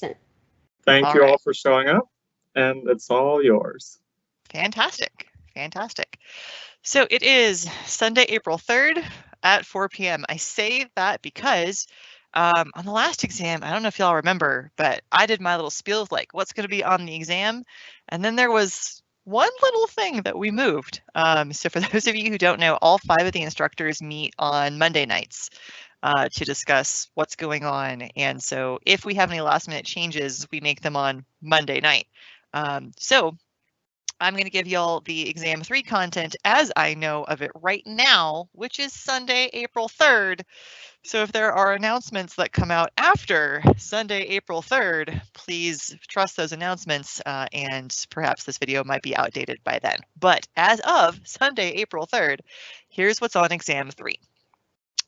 100%. Thank you all for showing up, and it's all yours. Fantastic. Fantastic. So it is Sunday, April 3rd at 4 p.m. I say that because on the last exam, I don't know if y'all remember, but I did my little spiel of like what's going to be on the exam. And then there was one little thing that we moved. So for those of you who don't know, all 5 of the instructors meet on Monday nights to discuss what's going on. And so if we have any last minute changes, we make them on Monday night. So I'm going to give y'all the exam 3 content as I know of it right now, which is Sunday, April 3rd. So if there are announcements that come out after Sunday, April 3rd, please trust those announcements and perhaps this video might be outdated by then. But as of Sunday, April 3rd, here's what's on exam 3.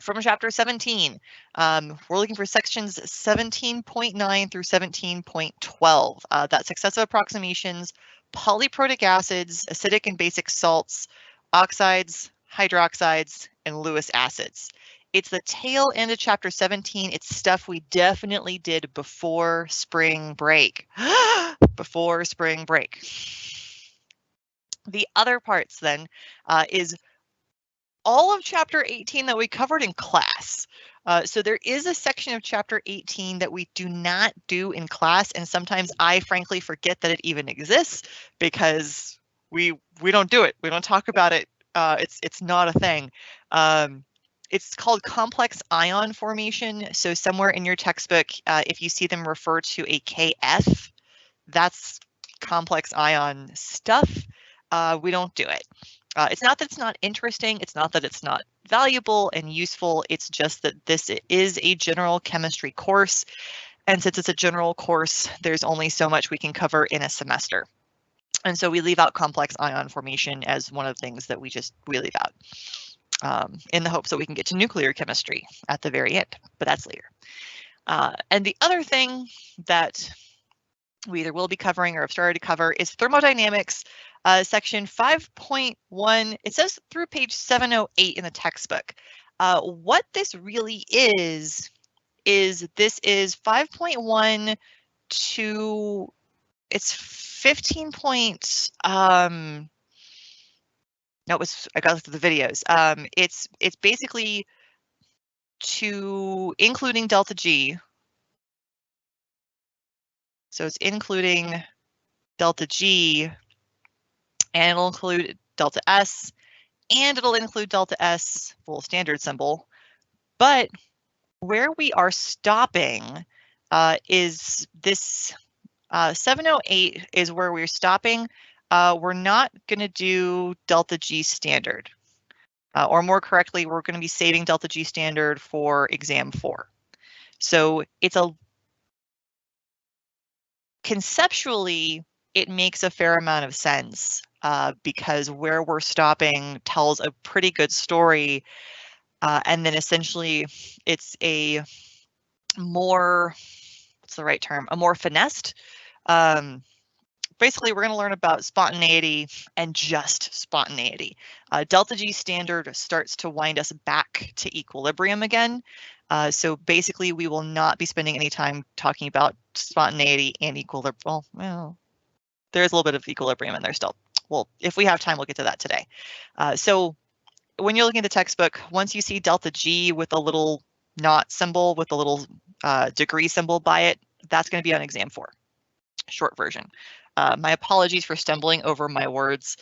From chapter 17, we're looking for sections 17.9 through 17.12. That's successive approximations, polyprotic acids, acidic and basic salts, oxides, hydroxides, and Lewis acids. It's the tail end of chapter 17. It's stuff we definitely did before spring break. Before spring break. The other parts then is all of chapter 18 that we covered in class. So there is a section of chapter 18 that we do not do in class, and sometimes I frankly forget that it even exists because we don't do it. We don't talk about it. It's not a thing. It's called complex ion formation. So somewhere in your textbook, if you see them refer to a KF, that's complex ion stuff. We don't do it. It's not that it's not interesting. It's not that it's not valuable and useful. It's just that this is a general chemistry course. And since it's a general course, there's only so much we can cover in a semester. And so we leave out complex ion formation as one of the things that we leave out in the hopes that we can get to nuclear chemistry at the very end, but that's later. And the other thing that we either will be covering or have started to cover is thermodynamics. Section 5.1, it says through page 708 in the textbook. What this really is this is 5.1 to, it's 15 points, no, I got through the videos. It's basically to including delta G. So it's including delta G, and it'll include delta S, and it'll include delta S, full standard symbol. But where we are stopping is this 708 is where we're stopping. We're not going to do delta G standard, or more correctly, we're going to be saving delta G standard for exam 4. So it's conceptually, it makes a fair amount of sense because where we're stopping tells a pretty good story. And then essentially it's a more, what's the right term? A more finessed. Basically, we're going to learn about spontaneity and just spontaneity. Delta G standard starts to wind us back to equilibrium again. So basically, we will not be spending any time talking about spontaneity and equilibrium. Well, there's a little bit of equilibrium in there still. Well, if we have time, we'll get to that today. So when you're looking at the textbook, once you see delta G with a little not symbol, with a little degree symbol by it, that's going to be on exam 4, short version. My apologies for stumbling over my words,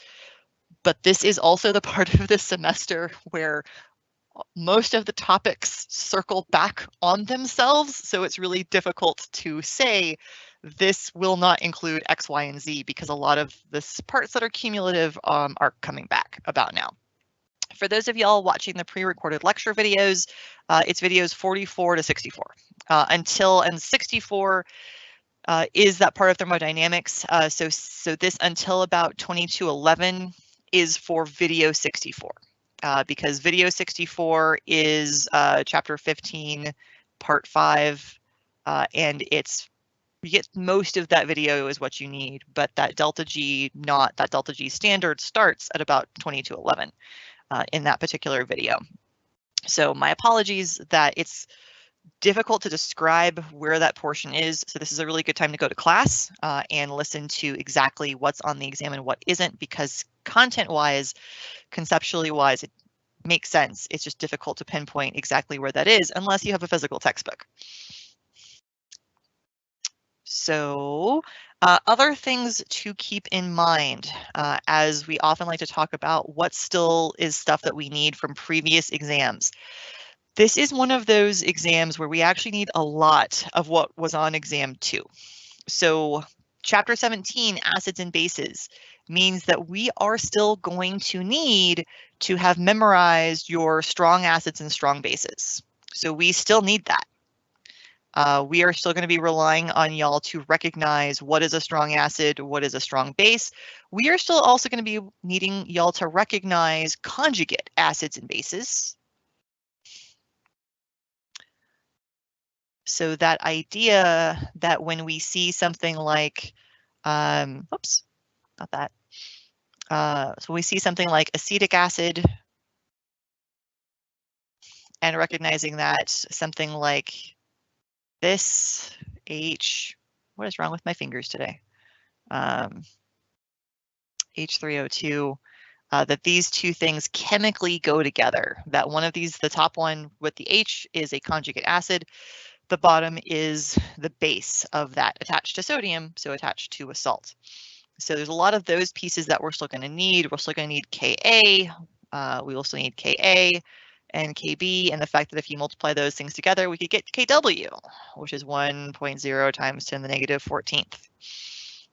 but this is also the part of this semester where most of the topics circle back on themselves, so it's really difficult to say this will not include X, Y, and Z because a lot of the parts that are cumulative are coming back about now. For those of y'all watching the pre-recorded lecture videos, it's videos 44 to 64. And 64 is that part of thermodynamics. So this until about 2211 is for video 64. Because video 64 is chapter 15, part 5, and you get most of that video is what you need, but that delta G, not that delta G standard, starts at about 2211 in that particular video. So my apologies that it's difficult to describe where that portion is. So this is a really good time to go to class and listen to exactly what's on the exam and what isn't, because content-wise, conceptually-wise, it makes sense. It's just difficult to pinpoint exactly where that is unless you have a physical textbook. So other things to keep in mind, as we often like to talk about what still is stuff that we need from previous exams. This is one of those exams where we actually need a lot of what was on exam 2. So chapter 17, acids and bases, means that we are still going to need to have memorized your strong acids and strong bases. So we still need that. We are still going to be relying on y'all to recognize what is a strong acid, what is a strong base. We are still also going to be needing y'all to recognize conjugate acids and bases. So that idea that when we see something like, oops, not that. So we see something like acetic acid and recognizing that something like this H, what is wrong with my fingers today? H3O2, that these two things chemically go together. That one of these, the top one with the H, is a conjugate acid. The bottom is the base of that attached to sodium, so attached to a salt. So there's a lot of those pieces that we're still going to need. We're still going to need Ka. We also need Ka and Kb, and the fact that if you multiply those things together, we could get Kw, which is 1.0 times 10 to the negative 14th.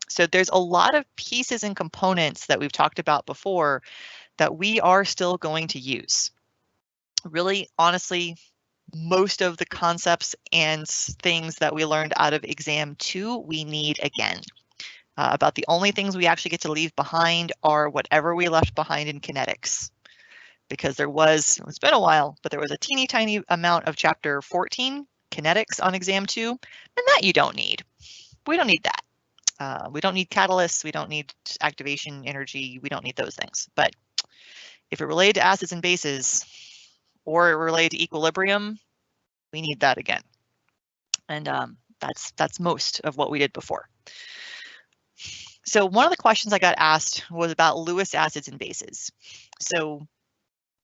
So there's a lot of pieces and components that we've talked about before that we are still going to use. Really, honestly, most of the concepts and things that we learned out of exam 2, we need again. About the only things we actually get to leave behind are whatever we left behind in kinetics. Because there was, it's been a while, but there was a teeny tiny amount of chapter 14, kinetics, on exam 2, and that you don't need. We don't need that. We don't need catalysts, we don't need activation energy, we don't need those things. But if it related to acids and bases, or it related to equilibrium, we need that again. And that's most of what we did before. So one of the questions I got asked was about Lewis acids and bases. So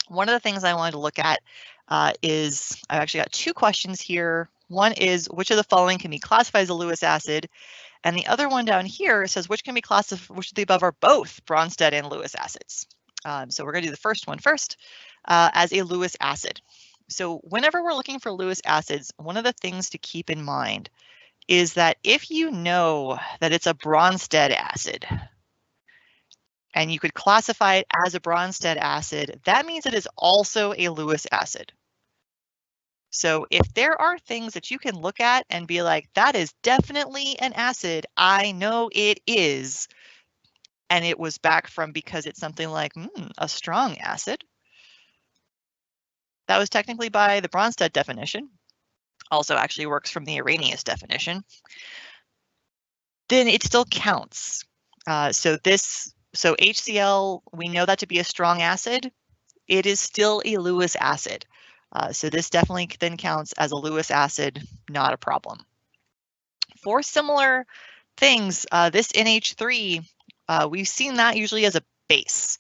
one of the things I wanted to look at is, I've actually got two questions here. One is, which of the following can be classified as a Lewis acid? And the other one down here says, which can be classified, which of the above are both Bronsted and Lewis acids? So we're going to do the first one first, as a Lewis acid. So whenever we're looking for Lewis acids, one of the things to keep in mind is that if you know that it's a Bronsted acid, and you could classify it as a Bronsted acid, that means it is also a Lewis acid. So if there are things that you can look at and be like, that is definitely an acid, I know it is, and it was back from because it's something like a strong acid, that was technically by the Bronsted definition, also actually works from the Arrhenius definition, then it still counts. So HCl, we know that to be a strong acid. It is still a Lewis acid. So this definitely then counts as a Lewis acid, not a problem. For similar things, this NH3, we've seen that usually as a base.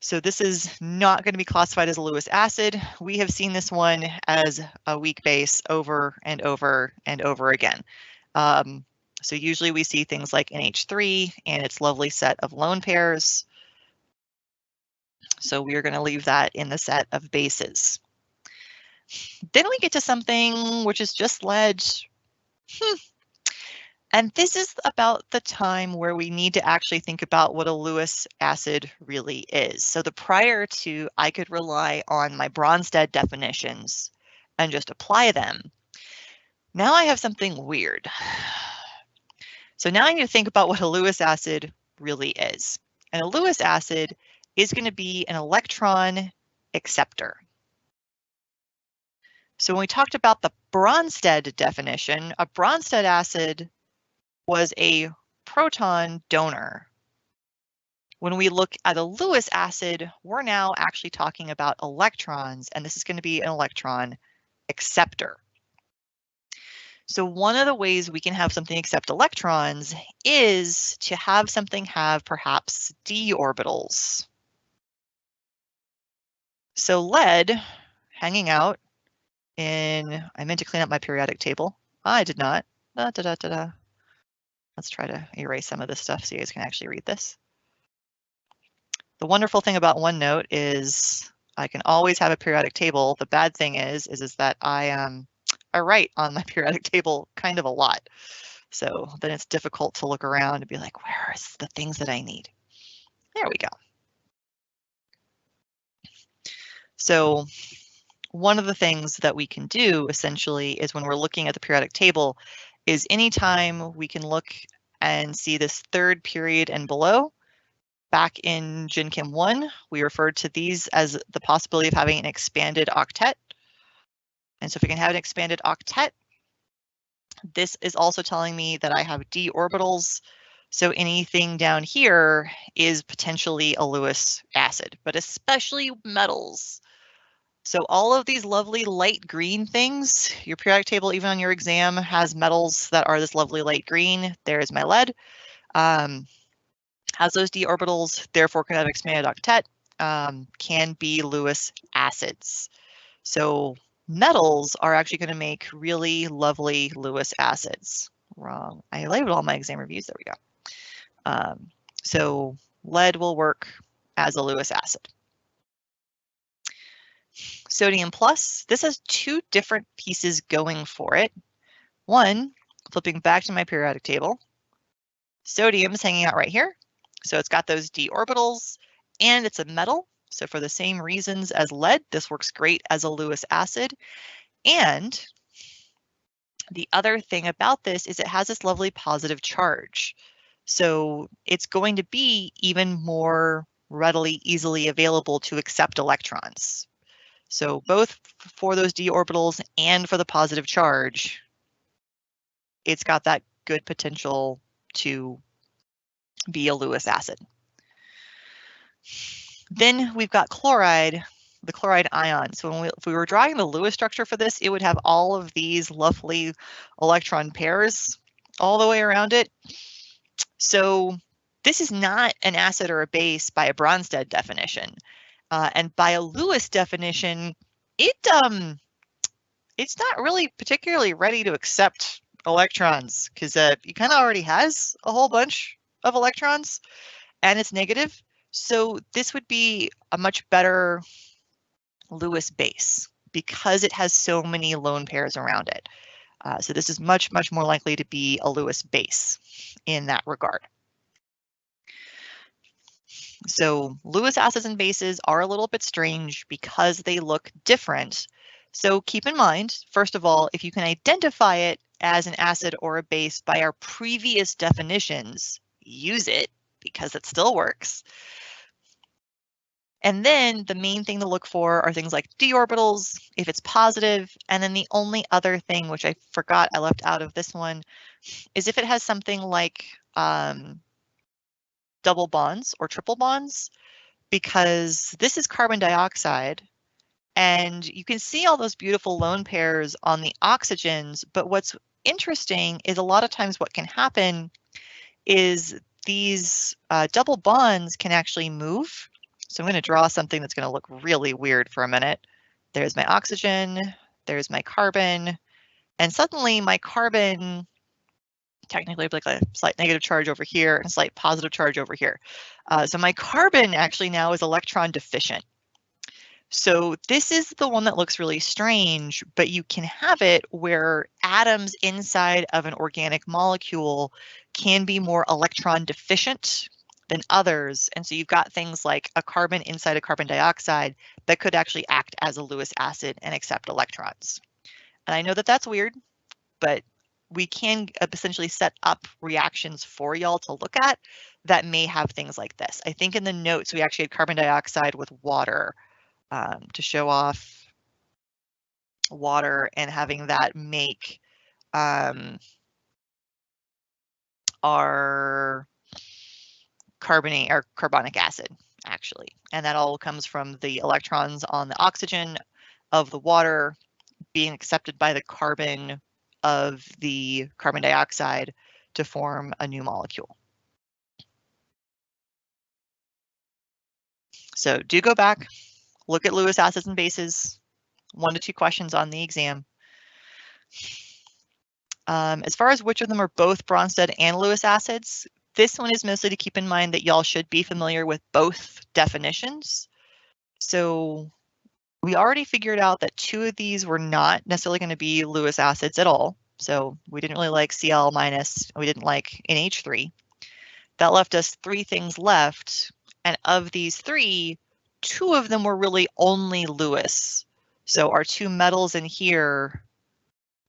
So this is not going to be classified as a Lewis acid. We have seen this one as a weak base over and over and over again. So usually we see things like NH3 and its lovely set of lone pairs. So we are going to leave that in the set of bases. Then we get to something which is just lead. And this is about the time where we need to actually think about what a Lewis acid really is. So the prior to, I could rely on my Bronsted definitions and just apply them. Now I have something weird. So now I need to think about what a Lewis acid really is. And a Lewis acid is going to be an electron acceptor. So when we talked about the Bronsted definition, a Bronsted acid was a proton donor. When we look at a Lewis acid, we're now actually talking about electrons, and this is going to be an electron acceptor. So one of the ways we can have something accept electrons is to have something have perhaps d orbitals. So lead hanging out in, I meant to clean up my periodic table. I did not. Let's try to erase some of this stuff so you guys can actually read this. The wonderful thing about OneNote is I can always have a periodic table. The bad thing is that I write on my periodic table kind of a lot. So then it's difficult to look around and be like, where is the things that I need? There we go. So one of the things that we can do essentially is when we're looking at the periodic table is anytime we can look and see this third period and below. Back in Gen Chem 1, we referred to these as the possibility of having an expanded octet. And so if we can have an expanded octet, this is also telling me that I have d orbitals. So anything down here is potentially a Lewis acid, but especially metals. So all of these lovely light green things, your periodic table, even on your exam, has metals that are this lovely light green. There's my lead. Has those d orbitals, therefore can have expanded octet, can be Lewis acids. So metals are actually going to make really lovely Lewis acids. Wrong. I labeled all my exam reviews. There we go. So lead will work as a Lewis acid. Sodium plus, this has two different pieces going for it. One, flipping back to my periodic table, sodium is hanging out right here. So it's got those d orbitals and it's a metal. So for the same reasons as lead, this works great as a Lewis acid. And the other thing about this is it has this lovely positive charge. So it's going to be even more readily, easily available to accept electrons. So both for those d orbitals and for the positive charge, it's got that good potential to be a Lewis acid. Then we've got chloride, the chloride ion. So if we were drawing the Lewis structure for this, it would have all of these lovely electron pairs all the way around it. So this is not an acid or a base by a Bronsted definition. And by a Lewis definition, it's not really particularly ready to accept electrons because it kind of already has a whole bunch of electrons and it's negative. So this would be a much better Lewis base because it has so many lone pairs around it. So this is much, much more likely to be a Lewis base in that regard. So Lewis acids and bases are a little bit strange because they look different. So keep in mind, first of all, if you can identify it as an acid or a base by our previous definitions, use it because it still works. And then the main thing to look for are things like d orbitals, if it's positive. And then the only other thing, which I forgot I left out of this one, is if it has something like double bonds or triple bonds, because this is carbon dioxide. And you can see all those beautiful lone pairs on the oxygens. But what's interesting is a lot of times what can happen is these double bonds can actually move. So I'm going to draw something that's going to look really weird for a minute. There's my oxygen, there's my carbon, and suddenly my carbon technically like a slight negative charge over here and a slight positive charge over here. So my carbon actually now is electron deficient. So this is the one that looks really strange, but you can have it where atoms inside of an organic molecule can be more electron deficient than others. And so you've got things like a carbon inside of carbon dioxide that could actually act as a Lewis acid and accept electrons. And I know that that's weird, but we can essentially set up reactions for y'all to look at that may have things like this. I think in the notes, we actually had carbon dioxide with water to show off water and having that make our carbonic acid, actually. And that all comes from the electrons on the oxygen of the water being accepted by the carbon of the carbon dioxide to form a new molecule. So do go back, look at Lewis acids and bases, 1 to 2 questions on the exam. As far as which of them are both Bronsted and Lewis acids, this one is mostly to keep in mind that y'all should be familiar with both definitions. So we already figured out that 2 of these were not necessarily going to be Lewis acids at all. So we didn't really like Cl-, we didn't like NH3. That left us 3 things left. And of these 3, 2 of them were really only Lewis. So our 2 metals in here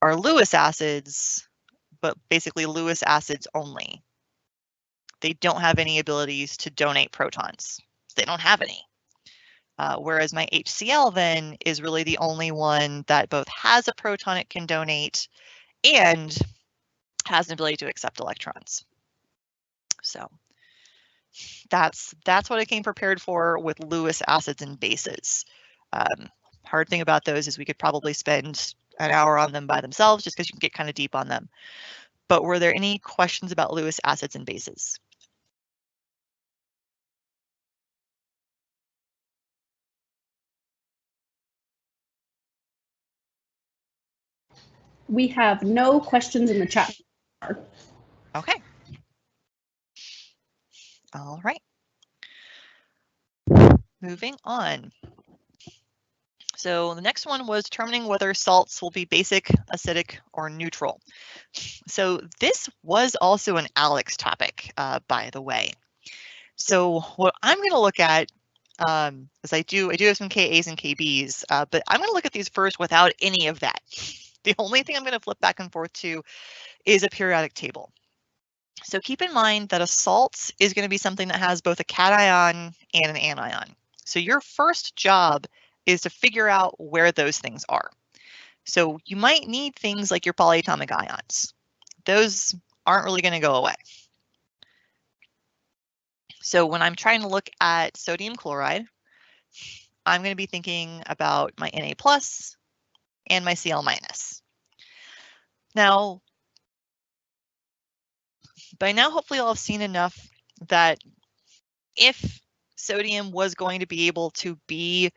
are Lewis acids, but basically Lewis acids only. They don't have any abilities to donate protons. They don't have any. Whereas my HCl then is really the only one that both has a proton it can donate and has an ability to accept electrons. So that's what I came prepared for with Lewis acids and bases. Hard thing about those is we could probably spend an hour on them by themselves just because you can get kind of deep on them. But were there any questions about Lewis acids and bases? We have no questions in the chat. Okay. All right. Moving on. So the next one was determining whether salts will be basic, acidic, or neutral. So this was also an Alex topic, by the way. So what I'm going to look at, is I do have some Kas and Kbs, but I'm going to look at these first without any of that. The only thing I'm going to flip back and forth to is a periodic table. So keep in mind that a salt is going to be something that has both a cation and an anion. So your first job is to figure out where those things are. So you might need things like your polyatomic ions. Those aren't really going to go away. So when I'm trying to look at sodium chloride, I'm going to be thinking about my Na plus and my Cl minus. Now, by now, hopefully I'll have seen enough that if sodium was going to be able to be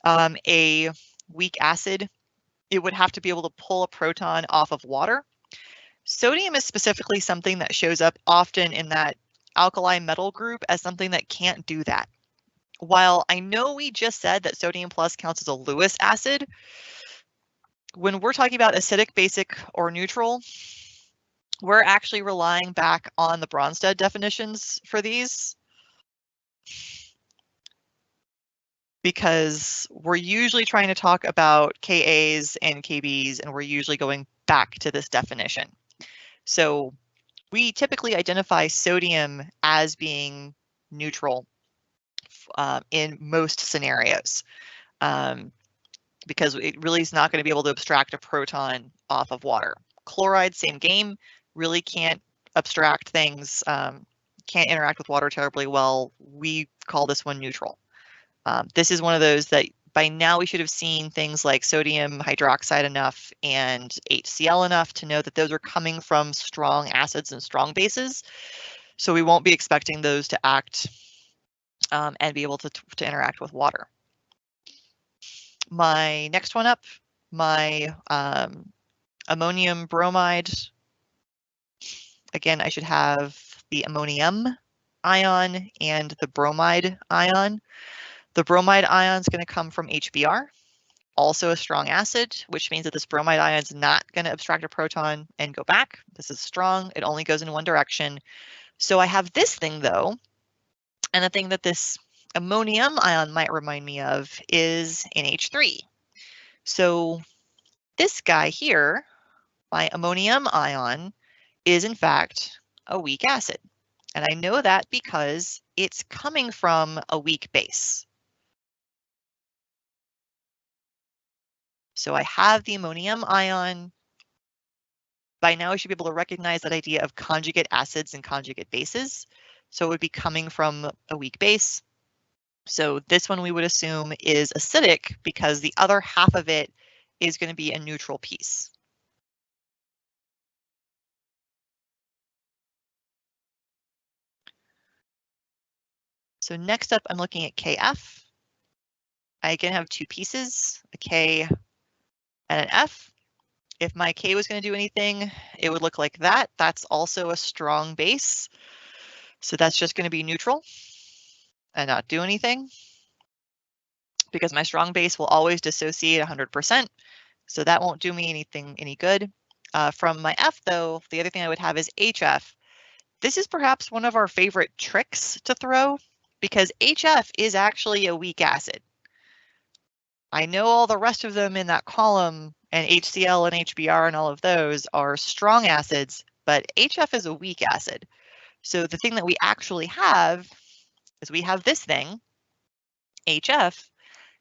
a weak acid, it would have to be able to pull a proton off of water. Sodium is specifically something that shows up often in that alkali metal group as something that can't do that. While I know we just said that sodium plus counts as a Lewis acid, when we're talking about acidic, basic, or neutral, we're actually relying back on the Bronsted definitions for these, because we're usually trying to talk about Kas and Kbs, and we're usually going back to this definition. So we typically identify sodium as being neutral in most scenarios, because it really is not going to be able to abstract a proton off of water. Chloride, same game, really can't abstract things, can't interact with water terribly well. We call this one neutral. This is one of those that by now we should have seen things like sodium hydroxide enough and HCl enough to know that those are coming from strong acids and strong bases. So we won't be expecting those to act and be able to interact with water. My next one up, my ammonium bromide. Again, I should have the ammonium ion and the bromide ion. The bromide ion is going to come from HBr, also a strong acid, which means that this bromide ion is not going to abstract a proton and go back. This is strong. It only goes in one direction. So I have this thing, though, and the thing that this ammonium ion might remind me of is NH3. So this guy here, my ammonium ion, is in fact a weak acid. And I know that because it's coming from a weak base. So I have the ammonium ion. By now I should be able to recognize that idea of conjugate acids and conjugate bases. So it would be coming from a weak base. So this one we would assume is acidic because the other half of it is going to be a neutral piece. So next up, I'm looking at KF. I can have two pieces, a K and an F. If my K was going to do anything, it would look like that. That's also a strong base. So that's just going to be neutral and not do anything, because my strong base will always dissociate 100%. So that won't do me any good. From my F, though, the other thing I would have is HF. This is perhaps one of our favorite tricks to throw, because HF is actually a weak acid. I know all the rest of them in that column, and HCl and HBr and all of those are strong acids, but HF is a weak acid. So the thing that we actually have is we have this thing, HF.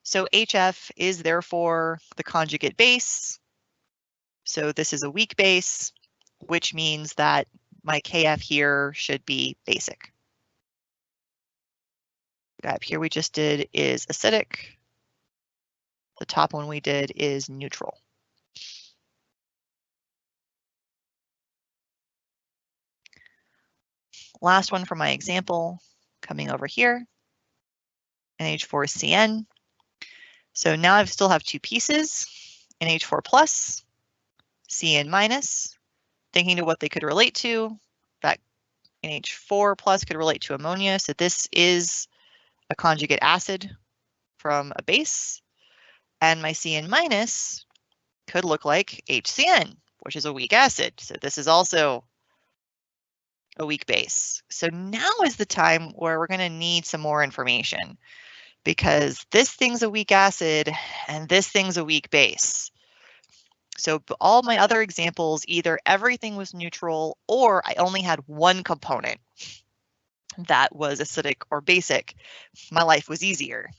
So HF is therefore the conjugate base. So this is a weak base, which means that my KF here should be basic. Up here we just did is acidic. The top one we did is neutral. Last one for my example, coming over here, NH4CN. So now I still have two pieces, NH4 plus, CN minus, thinking to what they could relate to. That NH4 plus could relate to ammonia. So this is a conjugate acid from a base. And my CN minus could look like HCN, which is a weak acid. So this is also a weak base. So now is the time where we're going to need some more information, because this thing's a weak acid and this thing's a weak base. So all my other examples, either everything was neutral or I only had one component that was acidic or basic. My life was easier.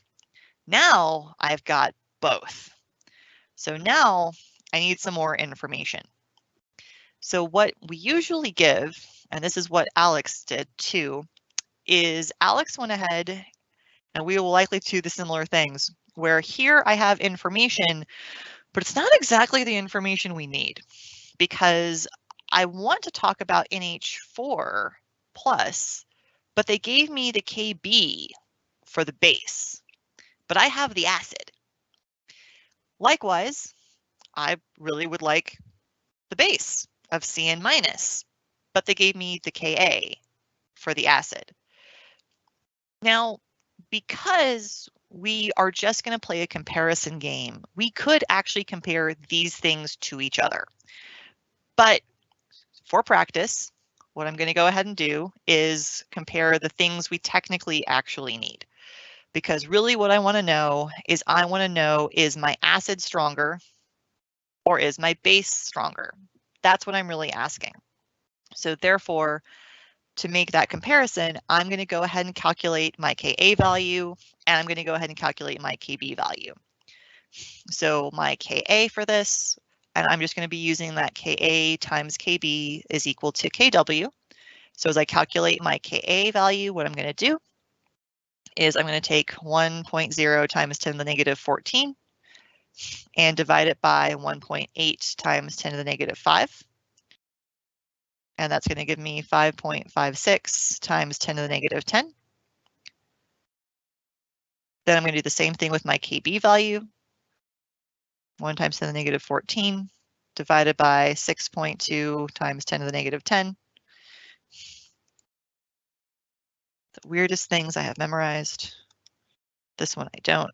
Now I've got both. So now I need some more information. So what we usually give, and this is what Alex did too, is Alex went ahead, and we will likely do the similar things, where here I have information, but it's not exactly the information we need, because I want to talk about NH4 plus, but they gave me the KB for the base, but I have the acid. Likewise, I really would like the base of CN minus, but they gave me the Ka for the acid. Now, because we are just going to play a comparison game, we could actually compare these things to each other. But for practice, what I'm going to go ahead and do is compare the things we technically actually need. Because really what I want to know is is my acid stronger or is my base stronger? That's what I'm really asking. So therefore, to make that comparison, I'm going to go ahead and calculate my Ka value, and I'm going to go ahead and calculate my Kb value. So my Ka for this, and I'm just going to be using that Ka times Kb is equal to Kw. So as I calculate my Ka value, what I'm going to do is I'm going to take 1.0 times 10 to the negative 14 and divide it by 1.8 times 10 to the negative 5. And that's going to give me 5.56 times 10 to the negative 10. Then I'm going to do the same thing with my Kb value. 1 times 10 to the negative 14 divided by 6.2 times 10 to the negative 10. The weirdest things I have memorized. This one I don't.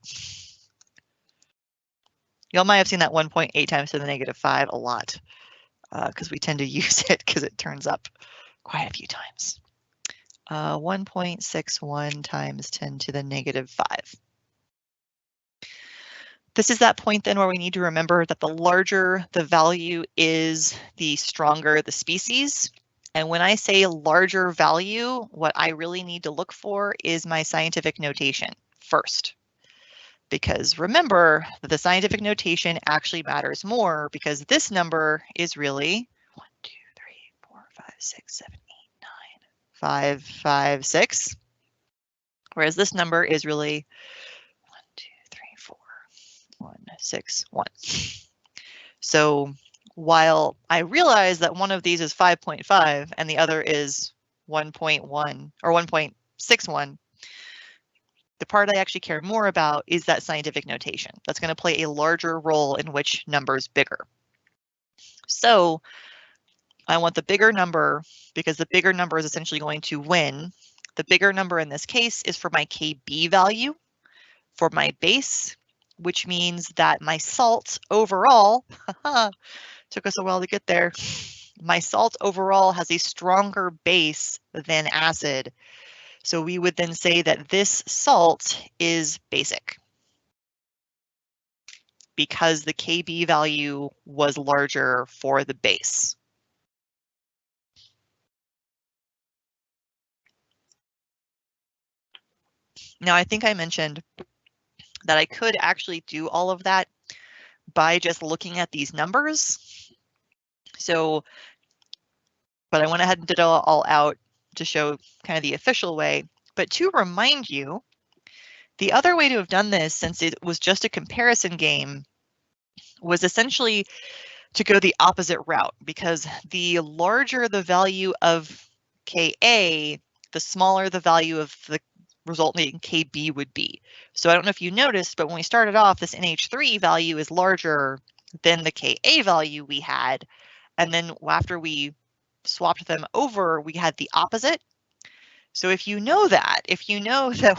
Y'all might have seen that 1.8 times 10 to the negative 5 a lot, because we tend to use it because it turns up quite a few times. 1.61 times 10 to the negative 5. This is that point then where we need to remember that the larger the value is, the stronger the species. And when I say larger value, what I really need to look for is my scientific notation first. Because remember that the scientific notation actually matters more, because this number is really 1, 2, 3, 4, 5, 6, 7, 8, 9, 5, 5, 6. Whereas this number is really 1, 2, 3, 4, 1, 6, 1. So while I realize that one of these is 5.5 and the other is 1.1 or 1.61, The part I actually care more about is that scientific notation. That's going to play a larger role in which number's bigger. So I want the bigger number because the bigger number is essentially going to win. The bigger number in this case is for my KB value for my base, which means that my salt overall, took us a while to get there, my salt overall has a stronger base than acid. So we would then say that this salt is basic because the KB value was larger for the base. Now, I think I mentioned that I could actually do all of that by just looking at these numbers. So, but I went ahead and did it all out to show kind of the official way. But to remind you, the other way to have done this, since it was just a comparison game, was essentially to go the opposite route, because the larger the value of Ka, the smaller the value of the resulting Kb would be. So I don't know if you noticed, but when we started off, this NH3 value is larger than the Ka value we had. And then after we swapped them over, we had the opposite. So if you know that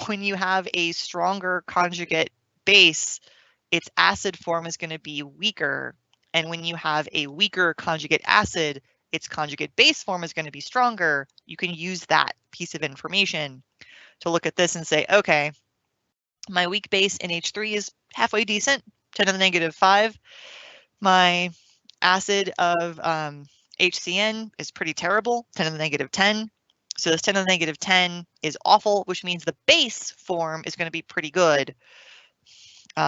when you have a stronger conjugate base, its acid form is going to be weaker. And when you have a weaker conjugate acid, its conjugate base form is going to be stronger. You can use that piece of information to look at this and say, okay, my weak base NH3 is halfway decent, 10 to the negative 5. My acid of HCN is pretty terrible, 10 to the negative 10. So this 10 to the negative 10 is awful, which means the base form is going to be pretty good.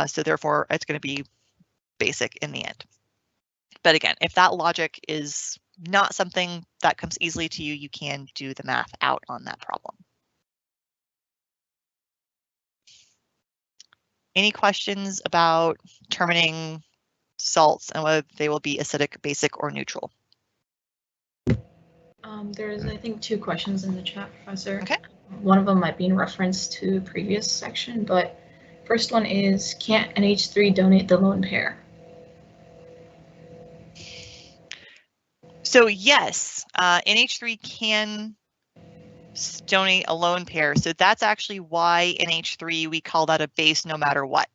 So therefore, it's going to be basic in the end. But again, if that logic is not something that comes easily to you, you can do the math out on that problem. Any questions about determining salts and whether they will be acidic, basic, or neutral? There's, I think, 2 questions in the chat, Professor. Okay. One of them might be in reference to the previous section, but first one is, can't NH3 donate the lone pair? So yes, NH3 can donate a lone pair. So that's actually why NH3, we call that a base no matter what.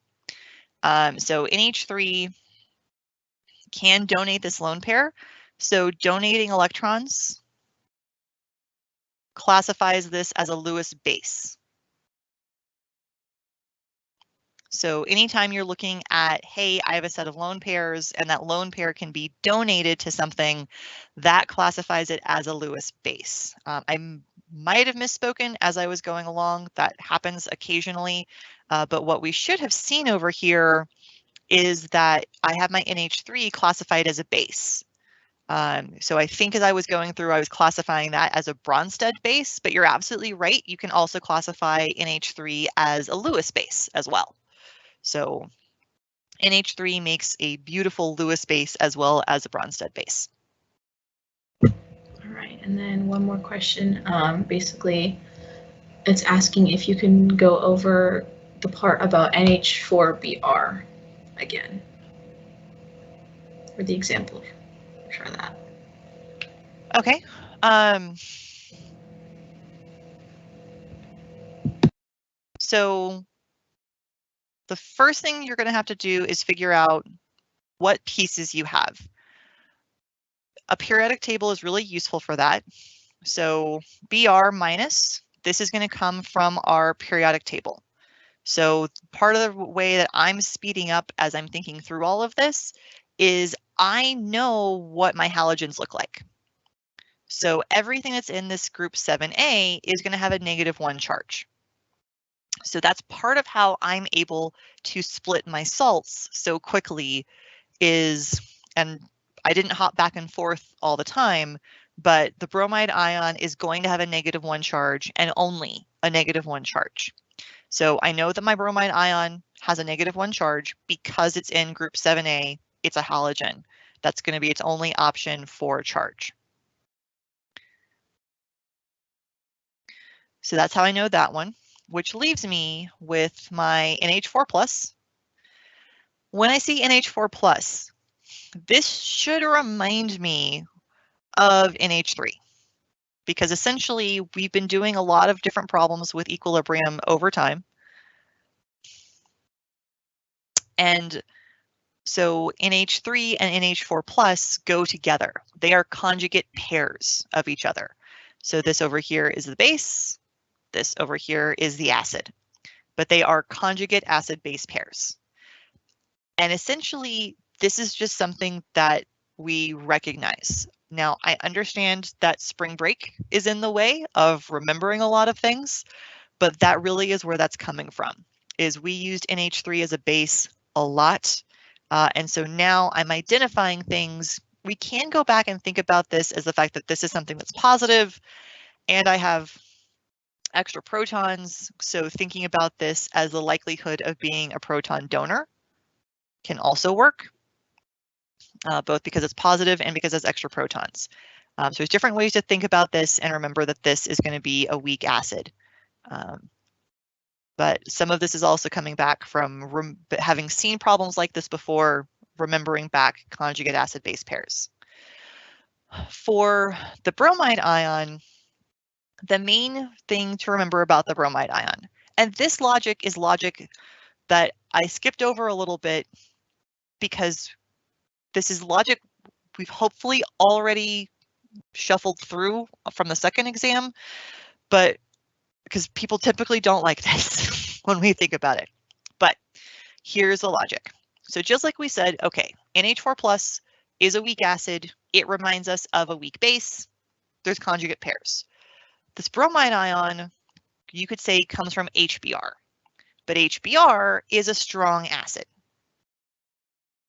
So NH3 can donate this lone pair. So donating electrons classifies this as a Lewis base. So anytime you're looking at, hey, I have a set of lone pairs and that lone pair can be donated to something, that classifies it as a Lewis base. I might have misspoken as I was going along. That happens occasionally. But what we should have seen over here is that I have my NH3 classified as a base. So I think as I was going through, I was classifying that as a Bronsted base, but you're absolutely right. You can also classify NH3 as a Lewis base as well. So NH3 makes a beautiful Lewis base as well as a Bronsted base. All right, and then one more question. Basically, it's asking if you can go over the part about NH4Br again, or the example for that. Okay. So the first thing you're going to have to do is figure out what pieces you have. A periodic table is really useful for that. So Br minus, this is going to come from our periodic table. So part of the way that I'm speeding up as I'm thinking through all of this is I know what my halogens look like. So everything that's in this group 7A is going to have a -1 charge. So that's part of how I'm able to split my salts so quickly is, and I didn't hop back and forth all the time, but the bromide ion is going to have a -1 charge and only a -1 charge. So I know that my bromide ion has a -1 charge because it's in group 7A, it's a halogen. That's going to be its only option for charge. So that's how I know that one. which leaves me with my NH4 plus. When I see NH4 plus, this should remind me of NH3, because essentially we've been doing a lot of different problems with equilibrium over time. And so NH3 and NH4 plus go together. They are conjugate pairs of each other. So this over here is the base, this over here is the acid, but they are conjugate acid-base pairs. And essentially, this is just something that we recognize. Now, I understand that spring break is in the way of remembering a lot of things, but that really is where that's coming from, is we used NH3 as a base a lot. And so now I'm identifying things. We can go back and think about this as the fact that this is something that's positive, and I have extra protons. So thinking about this as the likelihood of being a proton donor can also work, both because it's positive and because it's extra protons. So there's different ways to think about this, and remember that this is going to be a weak acid. But some of this is also coming back from having seen problems like this before, remembering back conjugate acid-base pairs. For the bromide ion, the main thing to remember about the bromide ion, and this logic is logic that I skipped over a little bit because this is logic we've hopefully already shuffled through from the second exam, but because people typically don't like this when we think about it. But here's the logic. So just like we said, okay, NH4 plus is a weak acid. It reminds us of a weak base. There's conjugate pairs. This bromide ion, you could say, comes from HBr, but HBr is a strong acid.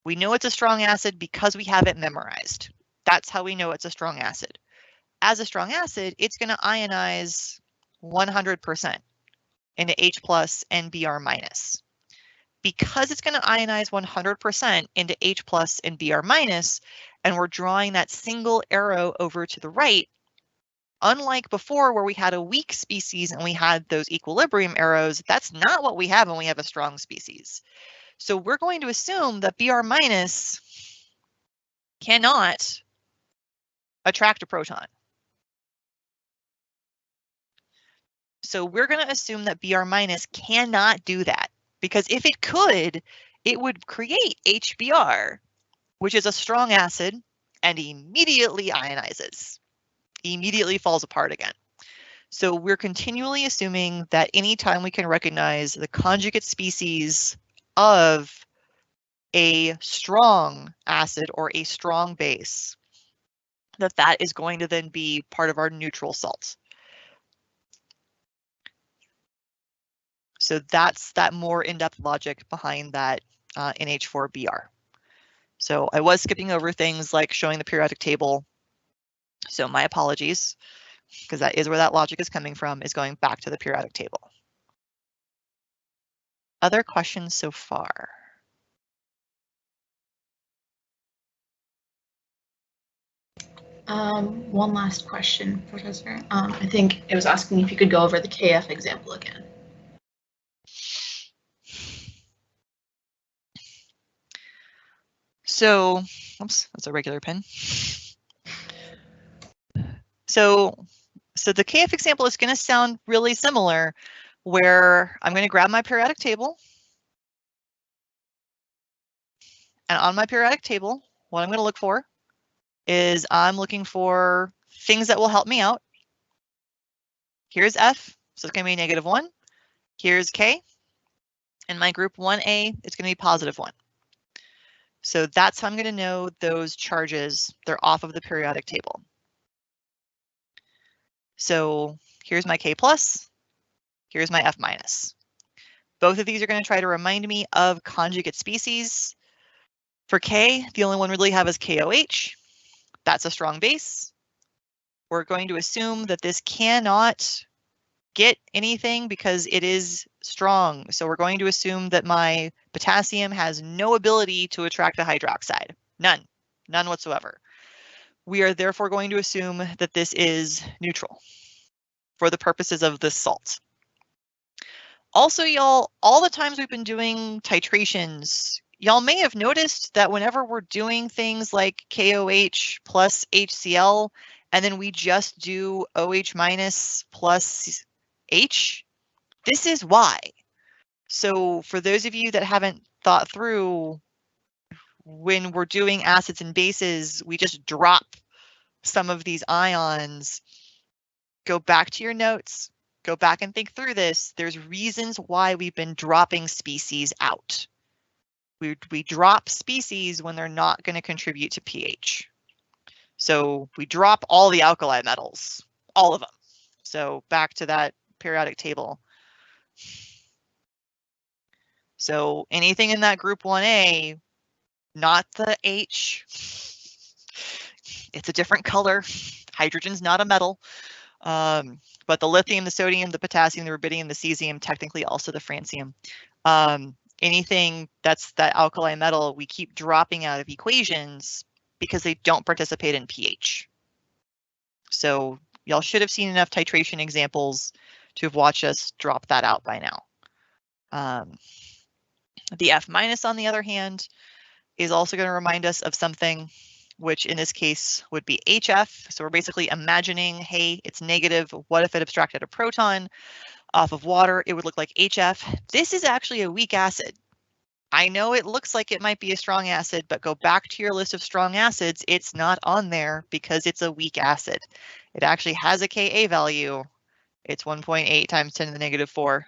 We know it's a strong acid because we have it memorized. That's how we know it's a strong acid. As a strong acid, it's going to ionize 100% into H plus and Br minus. Because it's going to ionize 100% into H plus and Br minus, and we're drawing that single arrow over to the right, unlike before where we had a weak species and we had those equilibrium arrows, that's not what we have when we have a strong species. So we're going to assume that Br minus cannot attract a proton. So we're going to assume that Br minus cannot do that, because if it could, it would create HBr, which is a strong acid, and immediately ionizes, immediately falls apart again. So we're continually assuming that anytime we can recognize the conjugate species of a strong acid or a strong base, that is going to then be part of our neutral salt. So that's that more in-depth logic behind that NH4Br. So I was skipping over things like showing the periodic table. So my apologies, because that is where that logic is coming from, is going back to the periodic table. Other questions so far? One last question, Professor. I think it was asking if you could go over the KF example again. So, oops, that's a regular pen. So the KF example is going to sound really similar, where I'm going to grab my periodic table. And on my periodic table, what I'm going to look for is I'm looking for things that will help me out. Here's F, so it's going to be -1. Here's K. In my group 1A, it's going to be +1. So that's how I'm going to know those charges, they're off of the periodic table. So here's my K plus, here's my F minus. Both of these are going to try to remind me of conjugate species. For K, the only one we really have is KOH. That's a strong base. We're going to assume that this cannot get anything because it is strong. So we're going to assume that my potassium has no ability to attract a hydroxide. None whatsoever. We are therefore going to assume that this is neutral for the purposes of this salt. Also, y'all, all the times we've been doing titrations, y'all may have noticed that whenever we're doing things like KOH plus HCl, and then we just do OH minus plus H, this is why. So for those of you that haven't thought through, when we're doing acids and bases, we just drop some of these ions. Go back to your notes, go back and think through this. There's reasons why we've been dropping species out. We drop species when they're not going to contribute to pH. So we drop all the alkali metals, all of them. So back to that periodic table. So anything in that group 1A, not the H, it's a different color. Hydrogen's not a metal. But the lithium, the sodium, the potassium, the rubidium, the cesium, technically also the francium. Anything that's that alkali metal, we keep dropping out of equations because they don't participate in pH. So y'all should have seen enough titration examples to have watched us drop that out by now. The F minus, on the other hand, is also going to remind us of something, which in this case would be HF. So we're basically imagining, hey, it's negative. What if it abstracted a proton off of water? It would look like HF. This is actually a weak acid. I know it looks like it might be a strong acid, but go back to your list of strong acids. It's not on there because it's a weak acid. It actually has a Ka value. It's 1.8 times 10 to the negative 4,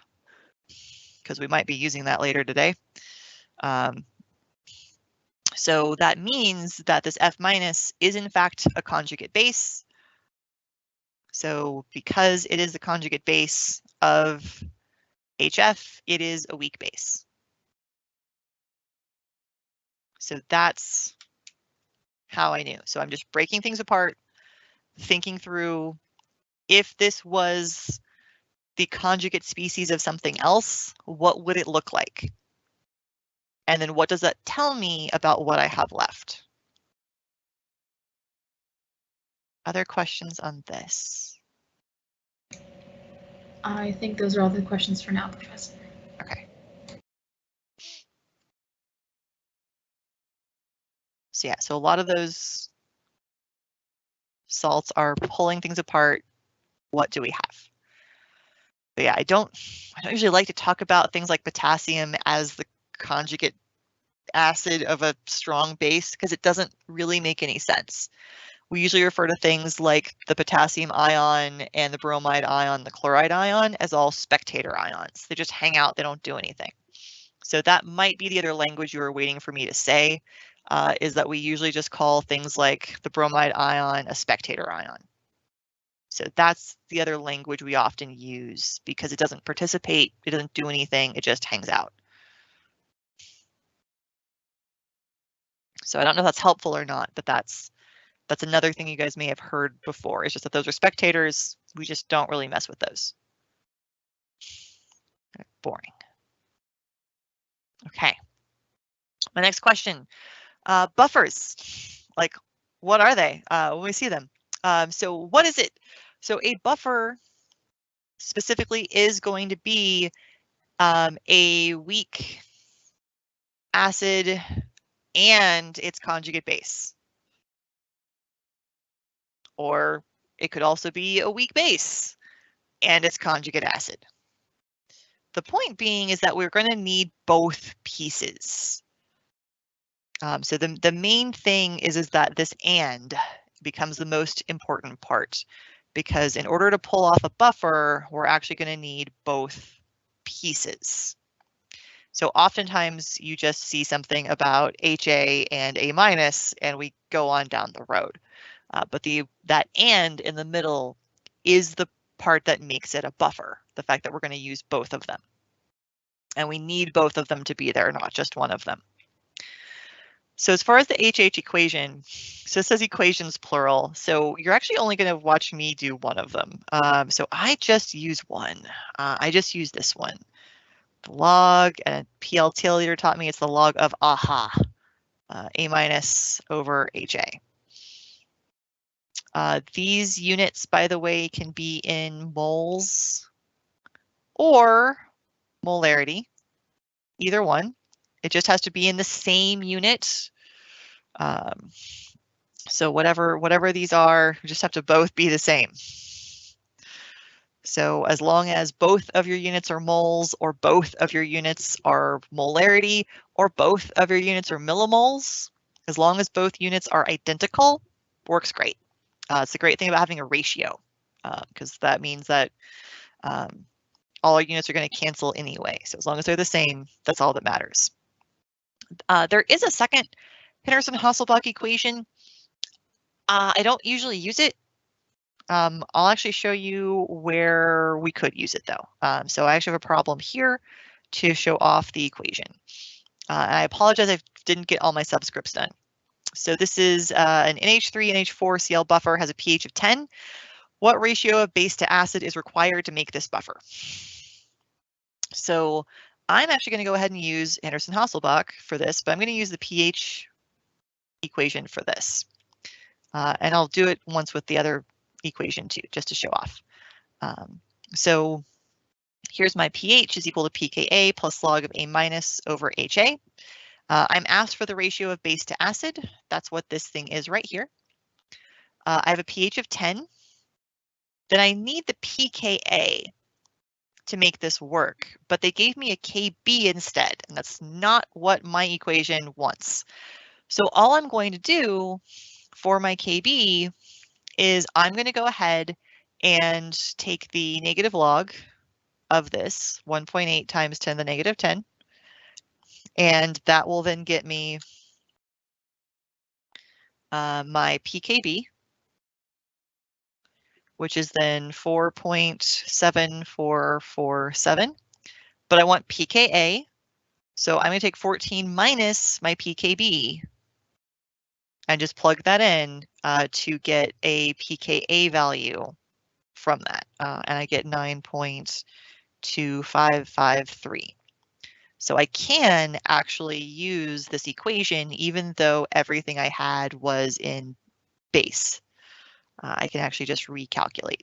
because we might be using that later today. So that means that this F minus is in fact a conjugate base. So because it is the conjugate base of HF, it is a weak base. So that's how I knew. So I'm just breaking things apart, thinking through if this was the conjugate species of something else, what would it look like? And then what does that tell me about what I have left? Other questions on this? I think those are all the questions for now, Professor. Okay. So yeah, so a lot of those salts are pulling things apart. What do we have? But yeah, I don't usually like to talk about things like potassium as the conjugate acid of a strong base because it doesn't really make any sense. We usually refer to things like the potassium ion and the bromide ion, the chloride ion, as all spectator ions. They just hang out, they don't do anything. So that might be the other language you were waiting for me to say, is that we usually just call things like the bromide ion a spectator ion. So that's the other language we often use because it doesn't participate, it doesn't do anything, it just hangs out. So I don't know if that's helpful or not, but that's another thing you guys may have heard before. It's just that those are spectators. We just don't really mess with those. Boring. Okay. My next question, buffers, like what are they when we see them? So what is it? So a buffer specifically is going to be a weak acid and its conjugate base. Or it could also be a weak base and its conjugate acid. The point being is that we're going to need both pieces. So the main thing is that this and becomes the most important part, because in order to pull off a buffer, we're actually going to need both pieces. So oftentimes you just see something about HA and A minus, and we go on down the road. But that and in the middle is the part that makes it a buffer, the fact that we're going to use both of them. And we need both of them to be there, not just one of them. So as far as the HH equation, so it says equations plural, so you're actually only going to watch me do one of them. So I just use one. I just use this one. The log, and PLT leader taught me it's the log of AHA, A minus over HA. These units, by the way, can be in moles or molarity, either one. It just has to be in the same unit. So whatever these are, we just have to both be the same. So as long as both of your units are moles, or both of your units are molarity, or both of your units are millimoles, as long as both units are identical, works great. It's the great thing about having a ratio, because that means that all our units are going to cancel anyway. So as long as they're the same, that's all that matters. There is a second Henderson-Hasselbalch equation. I don't usually use it. I'll actually show you where we could use it though. So I actually have a problem here to show off the equation. And I apologize, I didn't get all my subscripts done. So this is an NH3, NH4 Cl buffer, has a pH of 10. What ratio of base to acid is required to make this buffer? So I'm actually going to go ahead and use Henderson-Hasselbalch for this, but I'm going to use the pH equation for this. And I'll do it once with the other equation too, just to show off. So here's my pH is equal to pKa plus log of A minus over HA. I'm asked for the ratio of base to acid. That's what this thing is right here. I have a pH of 10. Then I need the pKa to make this work, but they gave me a Kb instead, and that's not what my equation wants. So all I'm going to do for my Kb is I'm going to go ahead and take the negative log of this 1.8 times 10 to the negative 10, and that will then get me my pKb, which is then 4.7447, but I want pKa, so I'm going to take 14 minus my pKb and just plug that in to get a pKa value from that, and I get 9.2553. So I can actually use this equation even though everything I had was in base. I can actually just recalculate.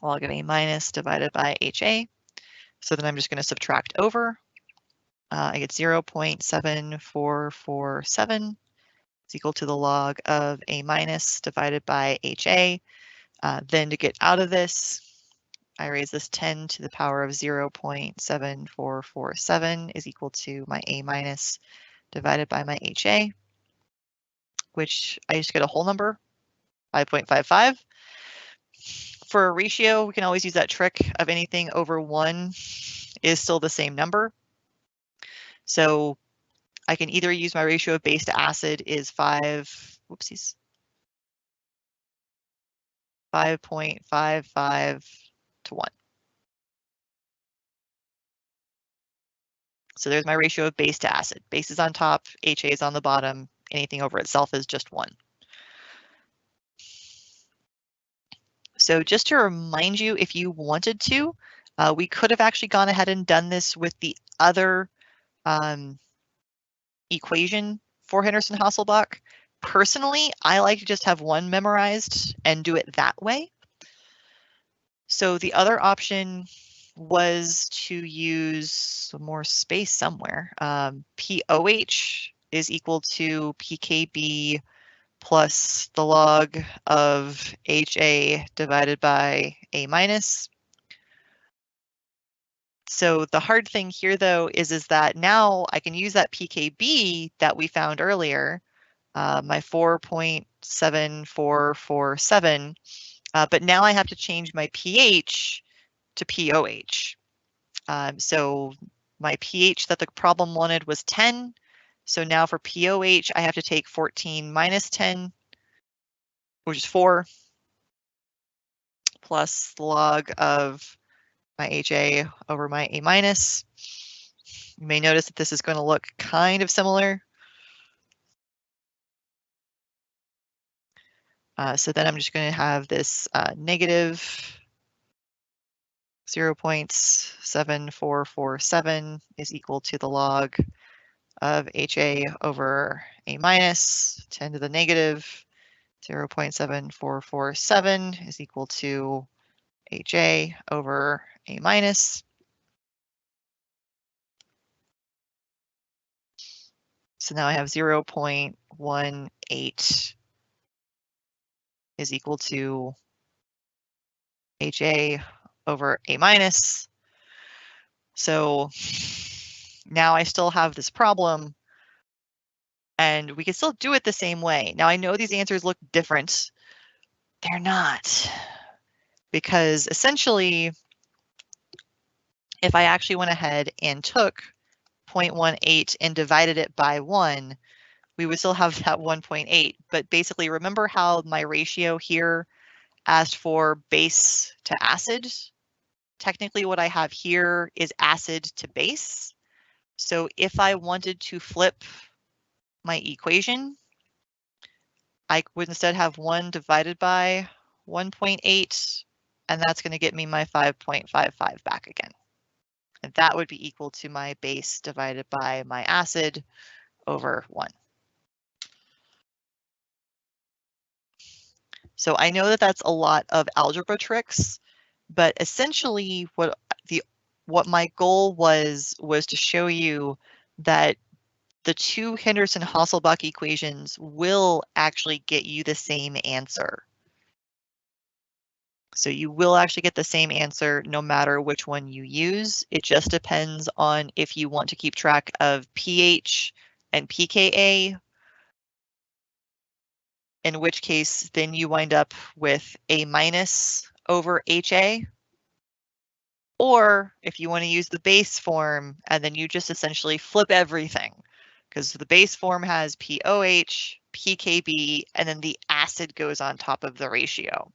Log of A minus divided by HA. So then I'm just going to subtract over. I get 0.7447 is equal to the log of A minus divided by HA. Then to get out of this, I raise this 10 to the power of 0.7447 is equal to my A minus divided by my HA, which I just get a whole number, 5.55. For a ratio, we can always use that trick of anything over 1 is still the same number. So I can either use my ratio of base to acid is 5.55 to 1. So there's my ratio of base to acid. Base is on top, HA is on the bottom. Anything over itself is just 1. So just to remind you, if you wanted to, we could have actually gone ahead and done this with the other equation for Henderson-Hasselbalch. Personally, I like to just have one memorized and do it that way. So the other option was to use some more space somewhere. POH is equal to pKb plus the log of HA divided by A minus. So the hard thing here though is that now I can use that pKb that we found earlier, my 4.7447, but now I have to change my pH to POH. So my pH that the problem wanted was 10. So now for POH, I have to take 14 minus 10, which is 4, plus the log of my HA over my A minus. You may notice that this is going to look kind of similar. So then I'm just going to have this negative 0.7447 is equal to the log of HA over A minus, 10 to the negative 0.7447 is equal to HA over A minus. So now I have 0.18 is equal to HA over A minus. So now I still have this problem, and we can still do it the same way. Now I know these answers look different. They're not, because essentially, if I actually went ahead and took 0.18 and divided it by 1, we would still have that 1.8. But basically, remember how my ratio here asked for base to acid? Technically, what I have here is acid to base. So if I wanted to flip my equation, I would instead have 1 divided by 1.8, and that's going to get me my 5.55 back again. And that would be equal to my base divided by my acid over 1. So I know that that's a lot of algebra tricks, but essentially what my goal was to show you that the two Henderson-Hasselbalch equations will actually get you the same answer. So you will actually get the same answer no matter which one you use. It just depends on if you want to keep track of pH and pKa, in which case then you wind up with A minus over HA. Or if you want to use the base form, and then you just essentially flip everything, because the base form has POH, PKB, and then the acid goes on top of the ratio.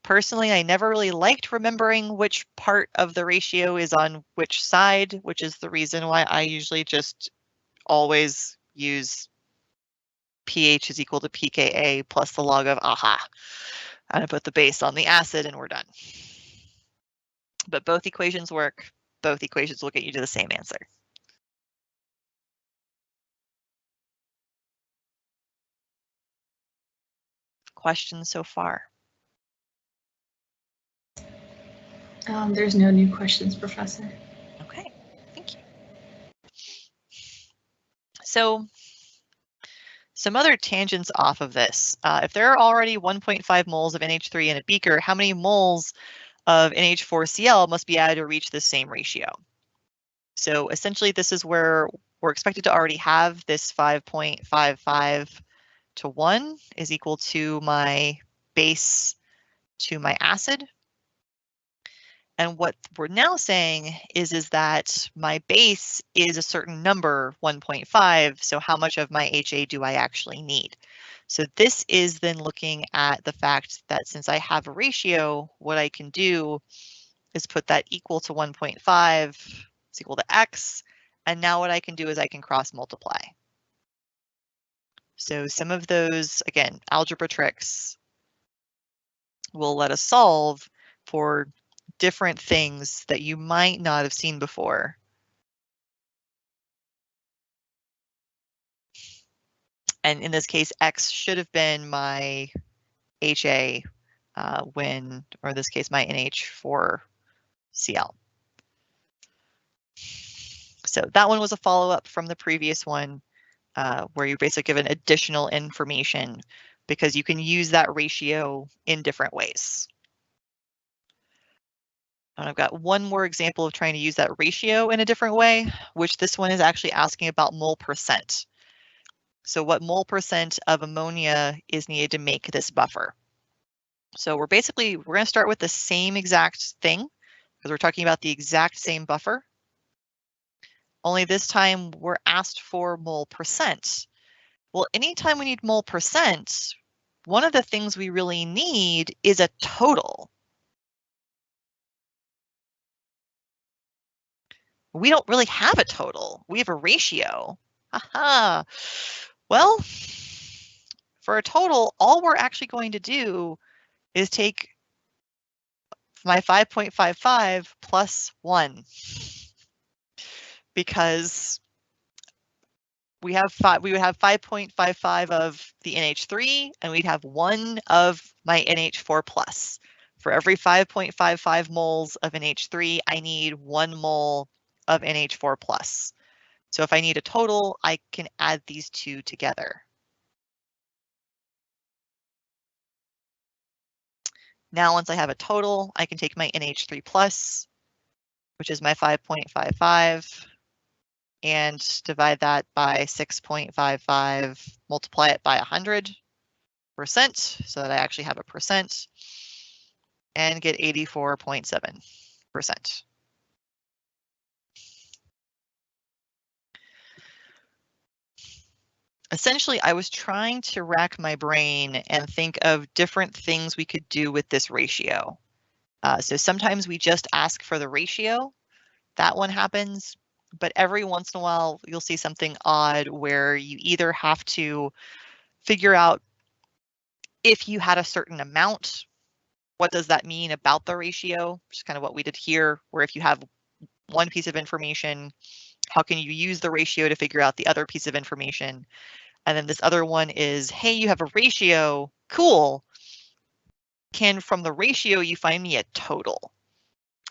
Personally, I never really liked remembering which part of the ratio is on which side, which is the reason why I usually just always use pH is equal to pKa plus the log of AHA. And I put the base on the acid and we're done. But both equations work. Both equations will get you to the same answer. Questions so far? There's no new questions, Professor. Okay, thank you. So some other tangents off of this. If there are already 1.5 moles of NH3 in a beaker, how many moles of NH4Cl must be added to reach the same ratio? So essentially, this is where we're expected to already have this 5.55 to 1 is equal to my base to my acid. And what we're now saying is that my base is a certain number, 1.5, so how much of my HA do I actually need? So this is then looking at the fact that since I have a ratio, what I can do is put that equal to 1.5 is equal to X, and now what I can do is I can cross multiply. So some of those, again, algebra tricks will let us solve for different things that you might not have seen before. And in this case, X should have been my HA or in this case, my NH4Cl. So that one was a follow-up from the previous one where you're basically given additional information because you can use that ratio in different ways. And I've got one more example of trying to use that ratio in a different way, which this one is actually asking about mole percent. So what mole percent of ammonia is needed to make this buffer? So we're going to start with the same exact thing because we're talking about the exact same buffer. Only this time we're asked for mole percent. Well, anytime we need mole percent, one of the things we really need is a total. We don't really have a total. We have a ratio. Aha. Well, for a total, all we're actually going to do is take my 5.55 plus 1. Because we would have 5.55 of the NH3 and we'd have 1 of my NH4 plus. For every 5.55 moles of NH3, I need 1 mole of NH4 plus. So if I need a total, I can add these two together. Now, once I have a total, I can take my NH3+, which is my 5.55, and divide that by 6.55, multiply it by 100%, so that I actually have a percent, and get 84.7%. Essentially, I was trying to rack my brain and think of different things we could do with this ratio. So sometimes we just ask for the ratio. That one happens, but every once in a while, you'll see something odd where you either have to figure out if you had a certain amount, what does that mean about the ratio, which is kind of what we did here, where if you have one piece of information, how can you use the ratio to figure out the other piece of information? And then this other one is, hey, you have a ratio, cool. Can from the ratio you find me a total?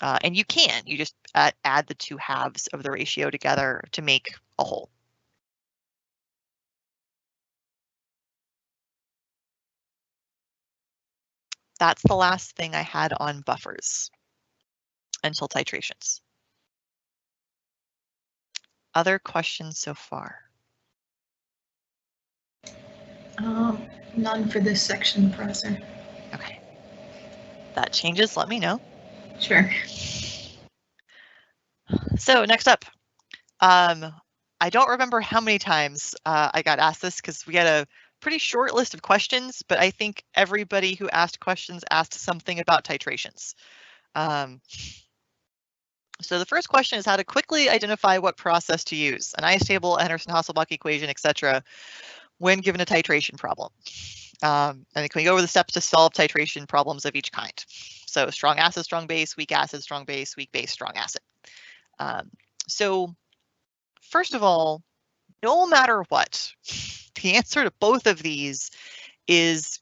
And you can, you just add the two halves of the ratio together to make a whole. That's the last thing I had on buffers until titrations. Other questions so far? None for this section, Professor. Okay. That changes, let me know. Sure. So next up, I don't remember how many times I got asked this because we had a pretty short list of questions, but I think everybody who asked questions asked something about titrations. So the first question is how to quickly identify what process to use, an ice table, Henderson-Hasselbalch equation, etc., when given a titration problem. And can we go over the steps to solve titration problems of each kind? So strong acid, strong base, weak acid, strong base, weak base, strong acid. So first of all, no matter what, the answer to both of these is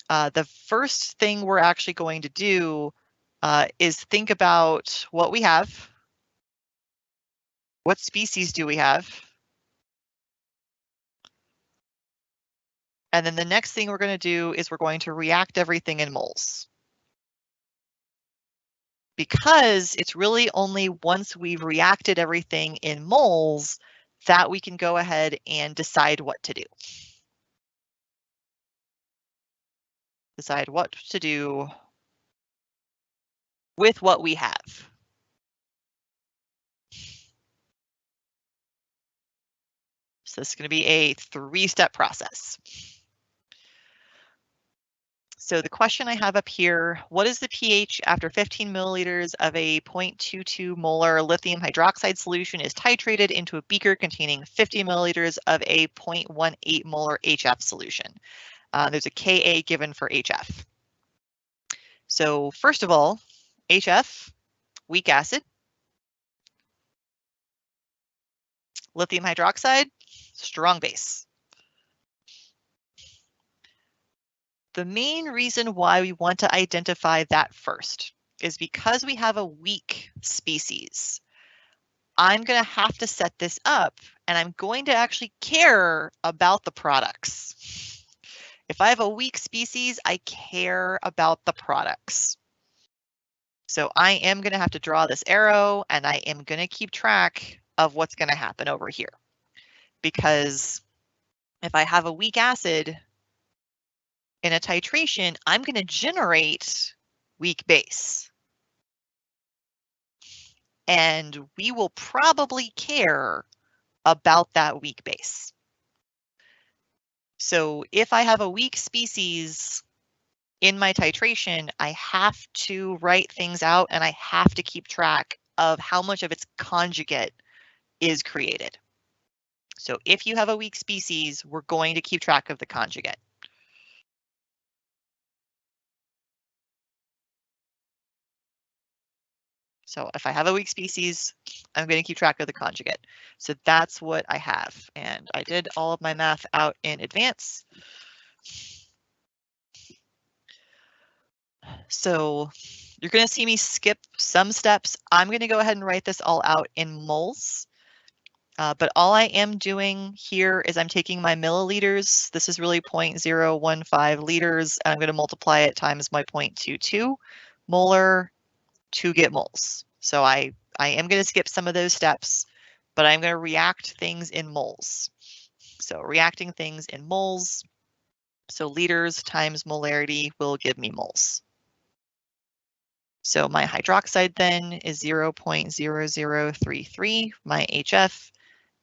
the first thing we're actually going to do is think about what we have. What species do we have? And then the next thing we're going to do is we're going to react everything in moles. Because it's really only once we've reacted everything in moles that we can go ahead and decide what to do. Decide what to do with what we have. So this is going to be a 3-step process. So the question I have up here, what is the pH after 15 milliliters of a 0.22 molar lithium hydroxide solution is titrated into a beaker containing 50 milliliters of a 0.18 molar HF solution? There's a Ka given for HF. So first of all, HF, weak acid. Lithium hydroxide, strong base. The main reason why we want to identify that first is because we have a weak species. I'm going to have to set this up and I'm going to actually care about the products. If I have a weak species, I care about the products. So I am going to have to draw this arrow and I am going to keep track of what's going to happen over here. Because if I have a weak acid in a titration, I'm going to generate weak base. And we will probably care about that weak base. So if I have a weak species in my titration, I have to write things out and I have to keep track of how much of its conjugate is created. So if you have a weak species, we're going to keep track of the conjugate. So if I have a weak species, I'm going to keep track of the conjugate. So that's what I have. And I did all of my math out in advance. So you're going to see me skip some steps. I'm going to go ahead and write this all out in moles. But all I am doing here is I'm taking my milliliters. This is really 0.015 liters, and I'm going to multiply it times my 0.22 molar to get moles. So I am going to skip some of those steps, but I'm going to react things in moles. So reacting things in moles. So liters times molarity will give me moles. So my hydroxide then is 0.0033. My HF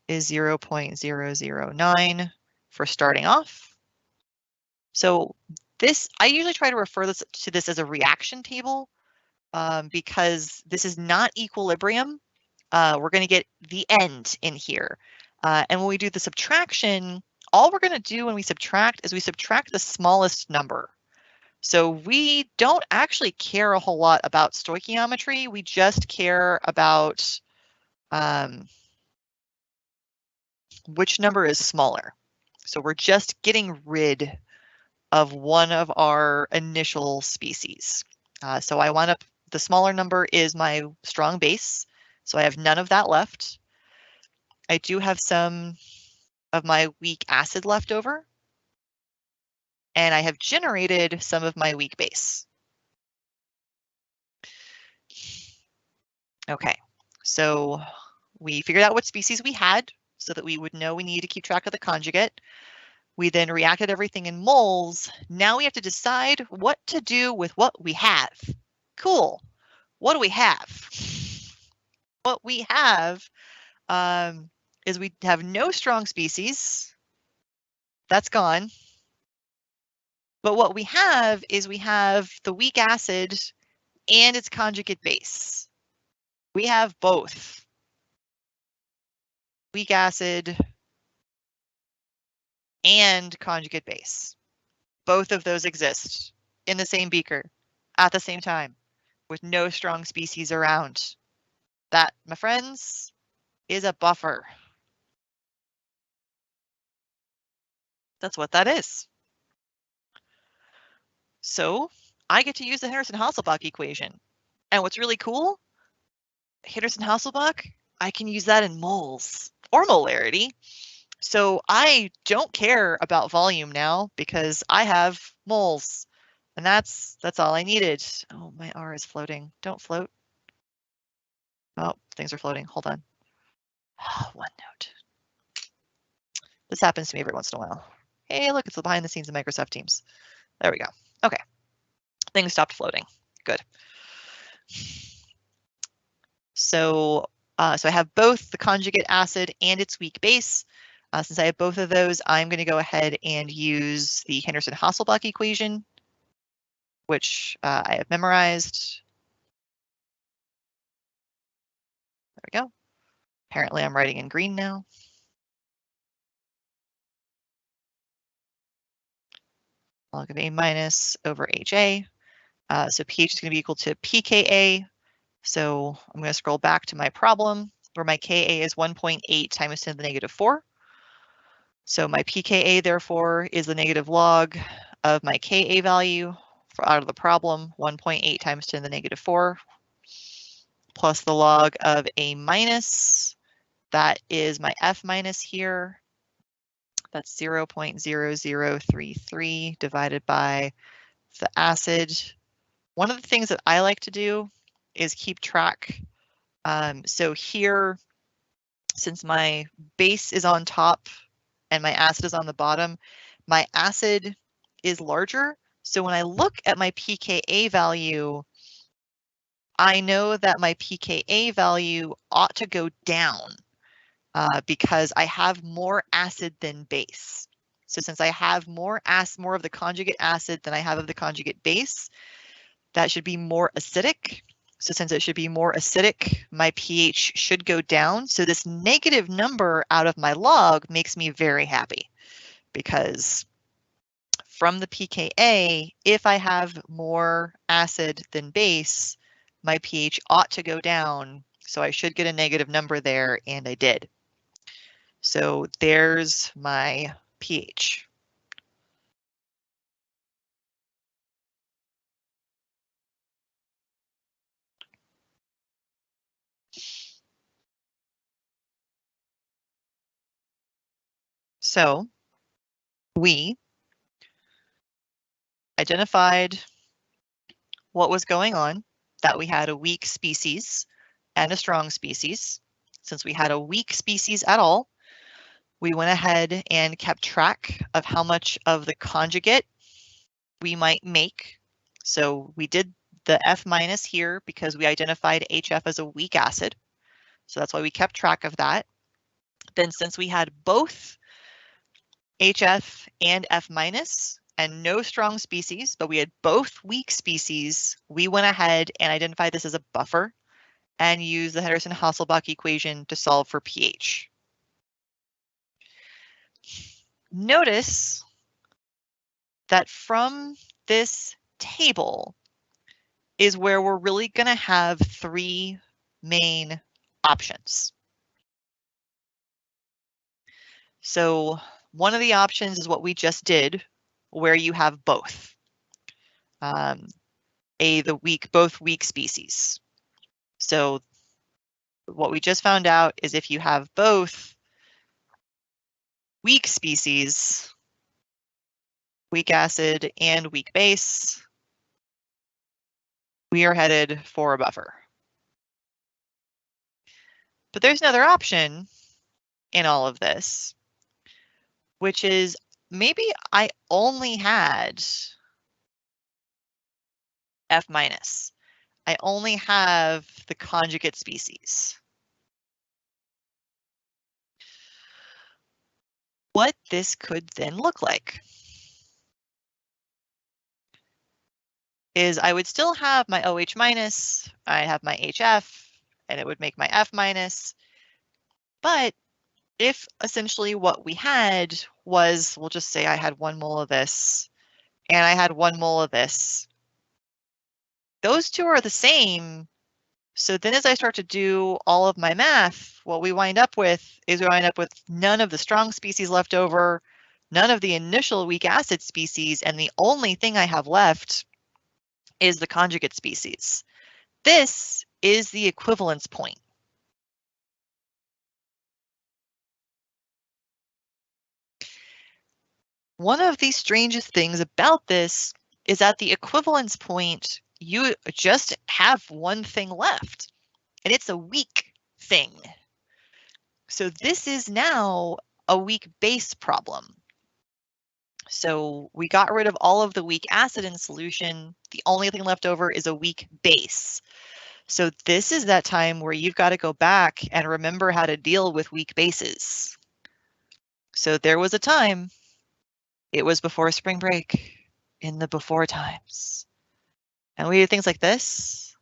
is 0.009 for starting off. So this, I usually try to refer to this as a reaction table because this is not equilibrium. We're going to get the end in here. And when we do the subtraction, all we're going to do when we subtract is we subtract the smallest number. So we don't actually care a whole lot about stoichiometry. We just care about which number is smaller. So we're just getting rid of one of our initial species. So I want the smaller number is my strong base. So I have none of that left. I do have some of my weak acid left over. And I have generated some of my weak base. Okay, so we figured out what species we had so that we would know we need to keep track of the conjugate. We then reacted everything in moles. Now we have to decide what to do with what we have. Cool. What do we have? What we have is we have no strong species. That's gone. But what we have is we have the weak acid and its conjugate base. We have both. Weak acid and conjugate base. Both of those exist in the same beaker at the same time with no strong species around. That, my friends, is a buffer. That's what that is. So I get to use the Henderson-Hasselbalch equation. And what's really cool, Henderson-Hasselbalch, I can use that in moles or molarity. So I don't care about volume now because I have moles. And that's all I needed. Oh, my R is floating. Don't float. Oh, things are floating. Hold on. OneNote. This happens to me every once in a while. Hey, look, it's the behind the scenes of Microsoft Teams. There we go. Okay. Things stopped floating. Good. So I have both the conjugate acid and its weak base. Since I have both of those, I'm going to go ahead and use the Henderson-Hasselbalch equation, which I have memorized. There we go. Apparently I'm writing in green now. Log of A minus over HA. So pH is going to be equal to pKa. So I'm going to scroll back to my problem where my Ka is 1.8 times 10 to the negative 4. So my pKa therefore is the negative log of my Ka value out of the problem, 1.8 times 10 to the negative 4, plus the log of A minus. That is my F minus here. That's 0.0033 divided by the acid. One of the things that I like to do is keep track. So here, since my base is on top and my acid is on the bottom, my acid is larger. So when I look at my pKa value, I know that my pKa value ought to go down because I have more acid than base. So since I have more of the conjugate acid than I have of the conjugate base, that should be more acidic. So since it should be more acidic, my pH should go down. So this negative number out of my log makes me very happy because from the pKa, if I have more acid than base, my pH ought to go down. So I should get a negative number there, and I did. So there's my pH. So we identified what was going on, that we had a weak species and a strong species. Since we had a weak species at all, we went ahead and kept track of how much of the conjugate we might make. So we did the F- here because we identified HF as a weak acid. So that's why we kept track of that. Then since we had both HF and F- and no strong species, but we had both weak species, we went ahead and identified this as a buffer and used the Henderson-Hasselbalch equation to solve for pH. Notice that from this table is where we're really going to have three main options. So one of the options is what we just did, where you have both. Both weak species. So what we just found out is if you have both weak species, weak acid and weak base, we are headed for a buffer. But there's another option in all of this, which is maybe I only had F-. I only have the conjugate species. What this could then look like is I would still have my OH-, I have my HF, and it would make my F-. But if essentially what we had was, we'll just say I had 1 mole of this, and I had 1 mole of this, those two are the same. So then as I start to do all of my math, what we wind up with is none of the strong species left over, none of the initial weak acid species, and the only thing I have left is the conjugate species. This is the equivalence point. One of the strangest things about this is at the equivalence point, you just have one thing left, and it's a weak thing. So this is now a weak base problem. So we got rid of all of the weak acid in solution. The only thing left over is a weak base. So this is that time where you've got to go back and remember how to deal with weak bases. So there was a time, it was before spring break, in the before times. And we did things like this.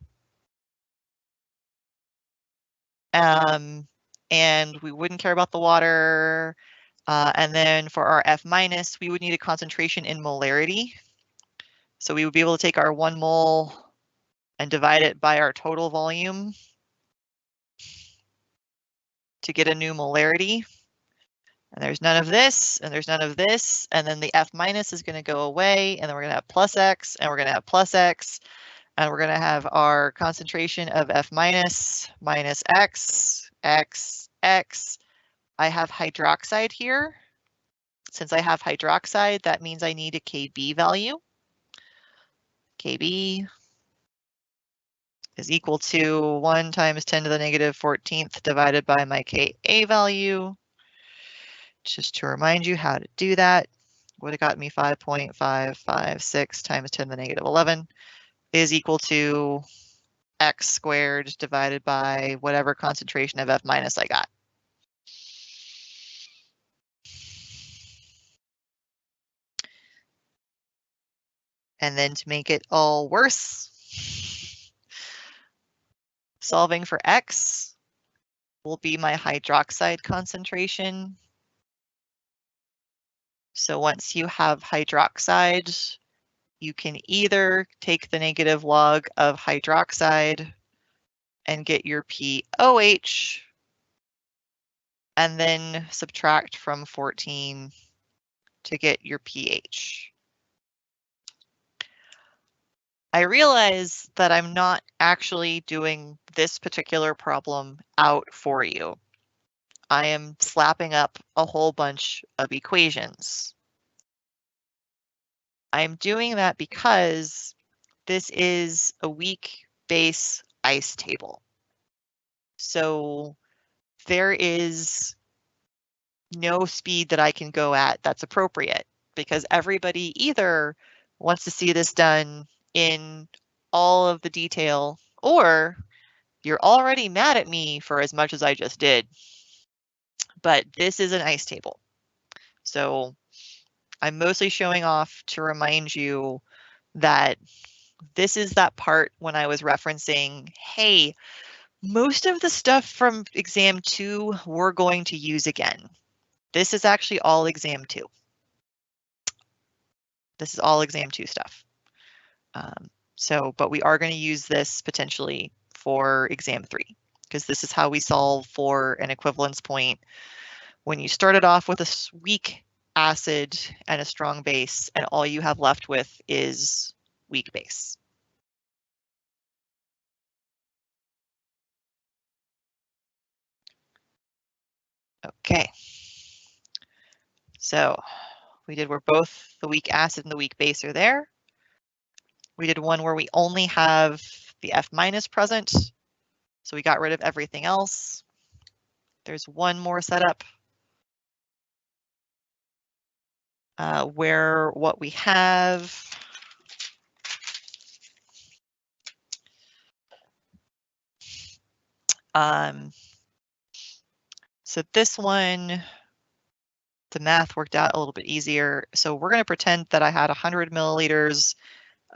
And we wouldn't care about the water. And then for our F-, we would need a concentration in molarity. So we would be able to take our 1 mole and divide it by our total volume to get a new molarity. And there's none of this, and there's none of this, and then the F- is going to go away, and then we're going to have plus X, and we're going to have plus X, and we're going to have our concentration of F- minus X, X, X. I have hydroxide here. Since I have hydroxide, that means I need a Kb value. Kb is equal to 1 times 10 to the negative 14th divided by my Ka value. Just to remind you how to do that, would have gotten me 5.556 times 10 to the negative 11 is equal to X squared divided by whatever concentration of F- I got. And then to make it all worse, solving for X will be my hydroxide concentration. So once you have hydroxide, you can either take the negative log of hydroxide and get your POH, and then subtract from 14 to get your pH. I realize that I'm not actually doing this particular problem out for you. I am slapping up a whole bunch of equations. I'm doing that because this is a weak base ice table. So there is no speed that I can go at that's appropriate, because everybody either wants to see this done in all of the detail, or you're already mad at me for as much as I just did. But this is an ice table. So I'm mostly showing off to remind you that this is that part when I was referencing, hey, most of the stuff from exam 2 we're going to use again. This is actually all exam 2. This is all exam 2 stuff. But we are going to use this potentially for exam 3, because this is how we solve for an equivalence point when you started off with a weak acid and a strong base, and all you have left with is weak base. Okay. So we did where both the weak acid and the weak base are there. We did one where we only have the F minus present, so we got rid of everything else. There's one more setup where what we have so this one, the math worked out a little bit easier. So we're going to pretend that I had 100 milliliters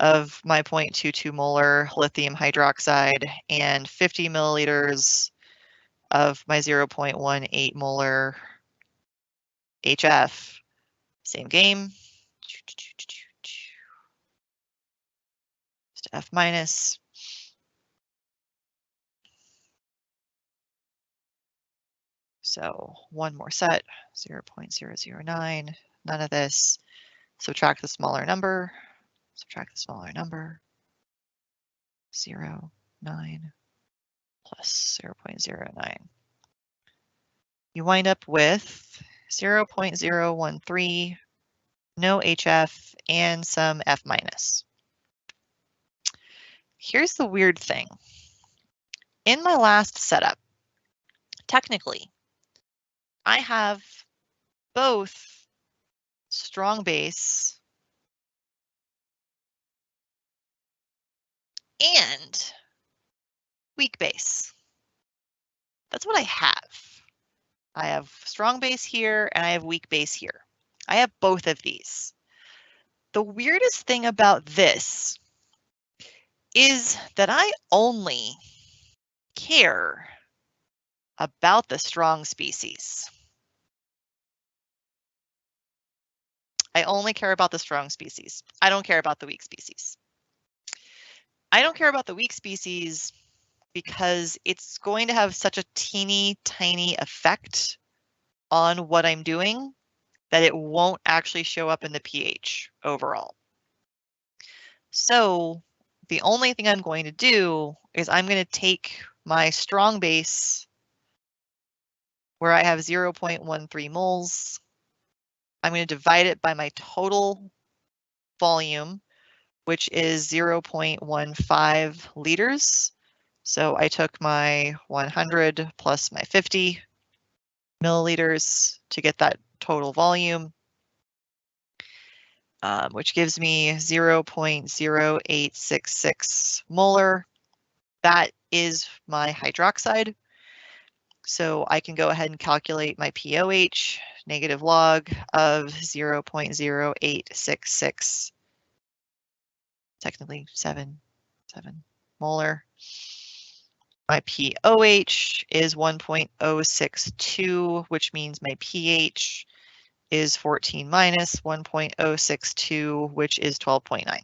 of my 0.22 molar lithium hydroxide and 50 milliliters of my 0.18 molar HF. Same game. Just F minus. So one more set, 0.009, none of this. Subtract the smaller number, subtract the smaller number, 0, 9 plus 0.09. You wind up with 0.013, no HF, and some F minus. Here's the weird thing. In my last setup, technically, I have both strong base and weak base. That's what I have. I have strong base here and I have weak base here. I have both of these. The weirdest thing about this is that I only care about the strong species. I only care about the strong species. I don't care about the weak species. I don't care about the weak species because it's going to have such a teeny tiny effect on what I'm doing that it won't actually show up in the pH overall. So the only thing I'm going to do is I'm going to take my strong base where I have 0.13 moles. I'm going to divide it by my total volume, which is 0.15 liters. So I took my 100 plus my 50 milliliters to get that total volume, which gives me 0.0866 molar. That is my hydroxide. So I can go ahead and calculate my pOH, negative log of 0.0866, technically 7 molar. My pOH is 1.062, which means my pH is 14 minus 1.062, which is 12.9,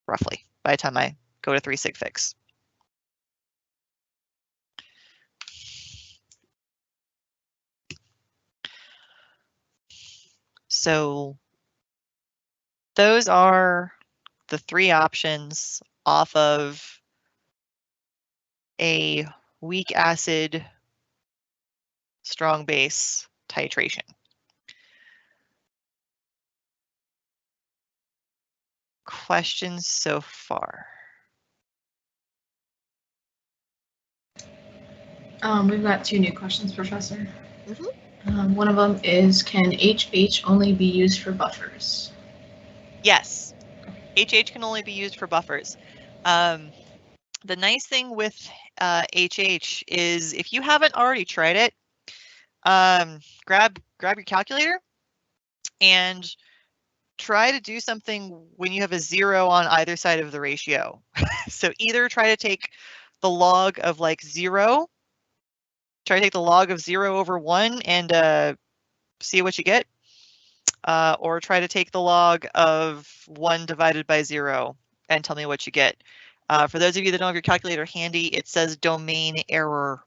roughly, by the time I go to 3 sig figs. So those are the 3 options off of a weak acid strong base titration. Questions so far? We've got 2 new questions, Professor. Mhm. One of them is, can HH only be used for buffers? Yes, HH can only be used for buffers. The nice thing with HH is if you haven't already tried it, grab your calculator and try to do something when you have a 0 on either side of the ratio. So either try to take the log of like 0, try to take the log of 0 over 1 and see what you get, or try to take the log of 1 divided by 0 and tell me what you get. For those of you that don't have your calculator handy, it says domain error.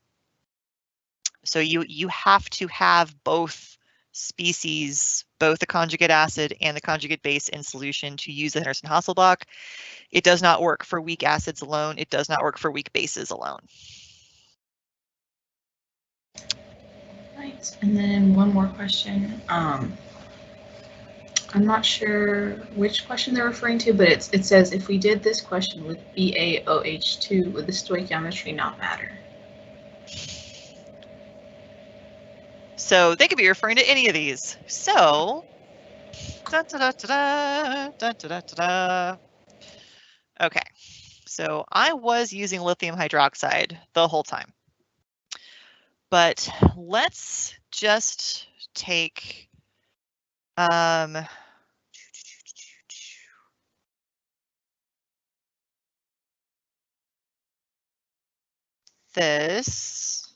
So you have to have both species, both the conjugate acid and the conjugate base in solution to use the Henderson-Hasselbalch. It does not work for weak acids alone. It does not work for weak bases alone. Right, and then one more question. I'm not sure which question they're referring to, but it says, if we did this question with BaOH2, would the stoichiometry not matter? So they could be referring to any of these. So, da, da, da, da, da, da, da, da. Okay, so I was using lithium hydroxide the whole time. But let's just take this,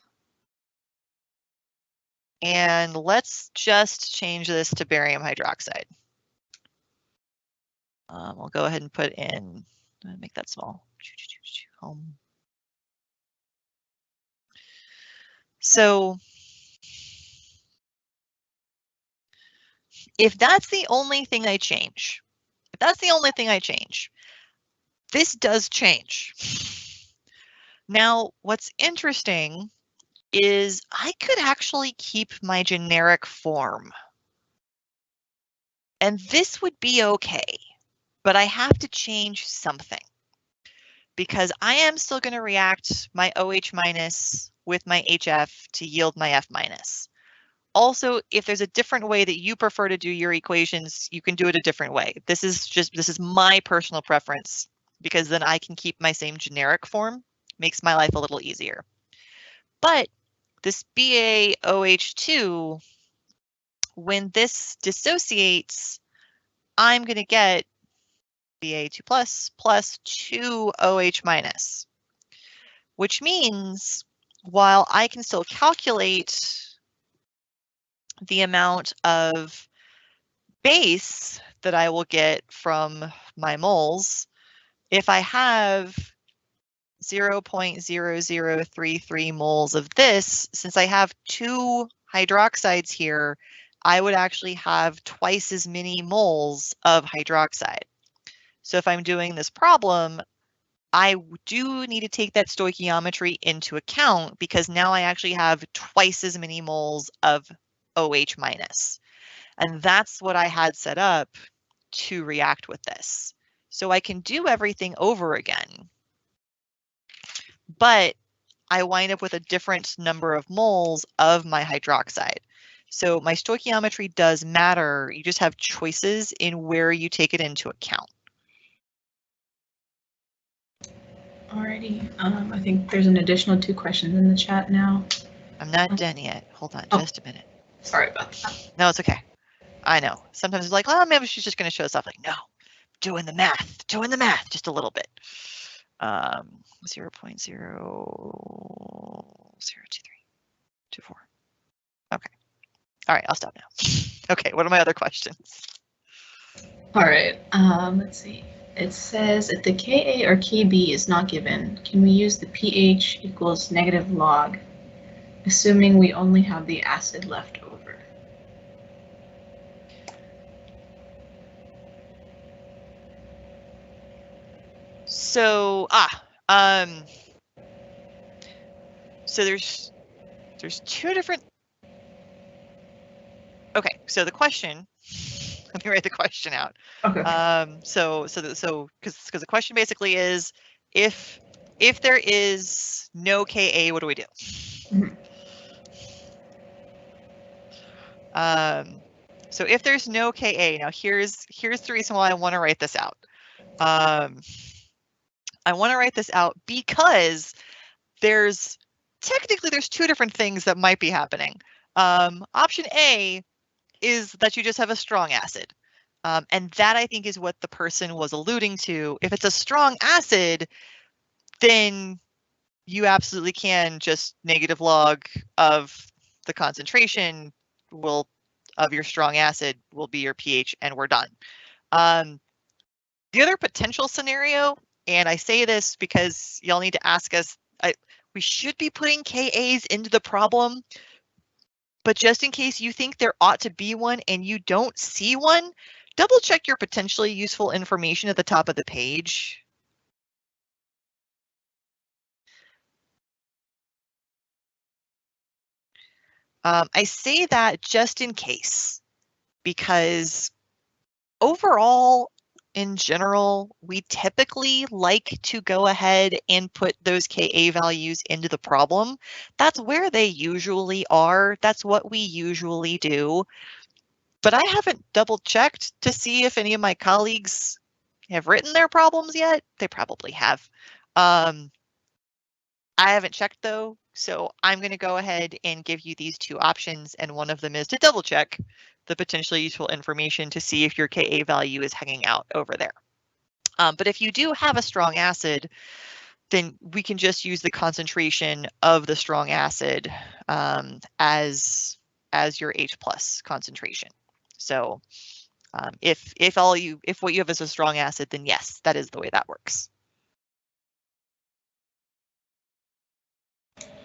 and let's just change this to barium hydroxide. We'll go ahead and put in, make that small. So if that's the only thing I change, this does change. Now, what's interesting is I could actually keep my generic form. And this would be okay, but I have to change something because I am still going to react my OH minus with my HF to yield my F minus. Also, if there's a different way that you prefer to do your equations, you can do it a different way. This is my personal preference because then I can keep my same generic form, makes my life a little easier. But this BaOH2, when this dissociates, I'm going to get Ba2 plus 2 OH minus, which means while I can still calculate the amount of base that I will get from my moles, if I have 0.0033 moles of this, since I have 2 hydroxides here, I would actually have twice as many moles of hydroxide. So if I'm doing this problem, I do need to take that stoichiometry into account because now I actually have twice as many moles of OH minus. And that's what I had set up to react with this. So I can do everything over again, but I wind up with a different number of moles of my hydroxide. So my stoichiometry does matter. You just have choices in where you take it into account. Alrighty, I think there's an additional 2 questions in the chat now. I'm not done yet. Hold on just a minute. Sorry about that. No, it's okay. I know. Sometimes it's like, oh, maybe she's just going to show us off. Like, no, doing the math just a little bit. 0.00324. Okay. All right, I'll stop now. Okay, what are my other questions? All right, let's see. It says if the Ka or Kb is not given, can we use the pH equals negative log, assuming we only have the acid left over? So, so there's 2 different Okay, so the question, let me write the question out. Okay. Because the question basically is, if there is no Ka, what do we do? So if there's no Ka, now here's the reason why I want to write this out. I want to write this out because technically there's two different things that might be happening. Option A is that you just have a strong acid. And that, I think, is what the person was alluding to. If it's a strong acid, then you absolutely can just negative log of the concentration of your strong acid will be your pH, and we're done. The other potential scenario, and I say this because y'all need to ask us, we should be putting Kas into the problem, but just in case you think there ought to be one and you don't see one, double check your potentially useful information at the top of the page. I say that just in case, because overall, in general, we typically like to go ahead and put those Ka values into the problem. That's where they usually are. That's what we usually do. But I haven't double checked to see if any of my colleagues have written their problems yet. They probably have. I haven't checked though, so I'm going to go ahead and give you these two options, and one of them is to double check the potentially useful information to see if your Ka value is hanging out over there. But if you do have a strong acid, then we can just use the concentration of the strong acid as your H+ concentration. So if what you have is a strong acid, then yes, that is the way that works.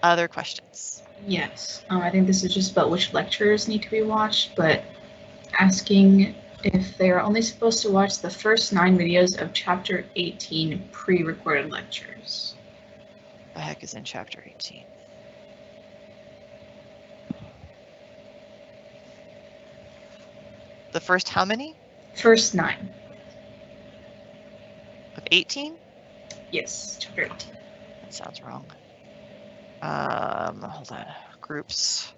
Other questions? Yes. I think this is just about which lectures need to be watched, but asking if they're only supposed to watch the first 9 videos of Chapter 18 pre-recorded lectures. The heck is in Chapter 18? The first how many? First 9. Of 18? Yes, Chapter 18. That sounds wrong. Hold on. Groups.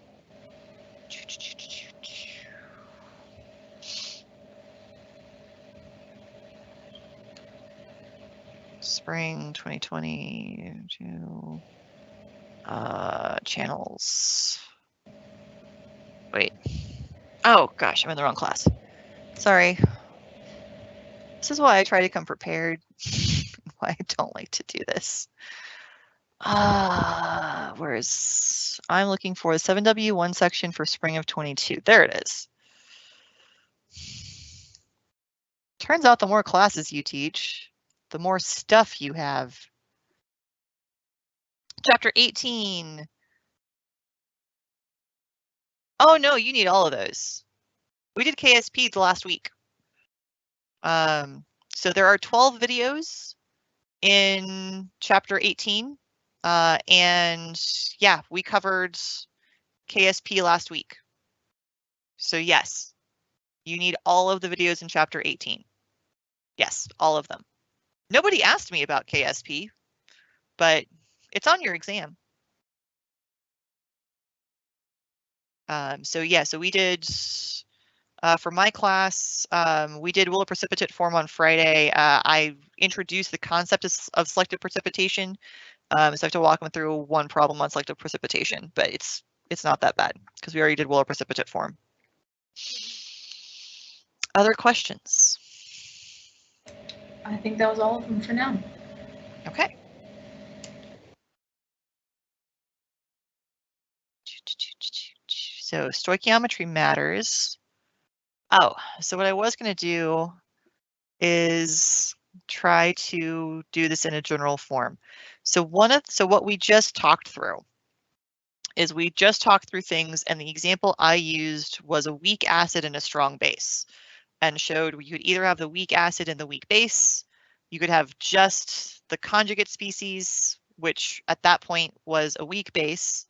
Spring 2022. Channels. Wait. Oh gosh, I'm in the wrong class. Sorry. This is why I try to come prepared. Why I don't like to do this. Where's I'm looking for the 7W1 section for spring of 22. There it is. Turns out the more classes you teach, the more stuff you have. Chapter 18. Oh no, you need all of those. We did KSP the last week. So there are 12 videos in chapter 18. And yeah, we covered KSP last week. So yes, you need all of the videos in chapter 18. Yes, all of them. Nobody asked me about KSP, but it's on your exam. So yeah, so we did, for my class, we did Will precipitate form on Friday. I introduced the concept of selective precipitation. So I have to walk them through one problem on selective precipitation, but it's not that bad because we already did Will precipitate form. Other questions? I think that was all of them for now. Okay. So stoichiometry matters. Oh, so what I was going to do is try to do this in a general form. So what we just talked through is we just talked through things, and the example I used was a weak acid and a strong base, and showed you could either have the weak acid and the weak base, you could have just the conjugate species, which at that point was a weak base,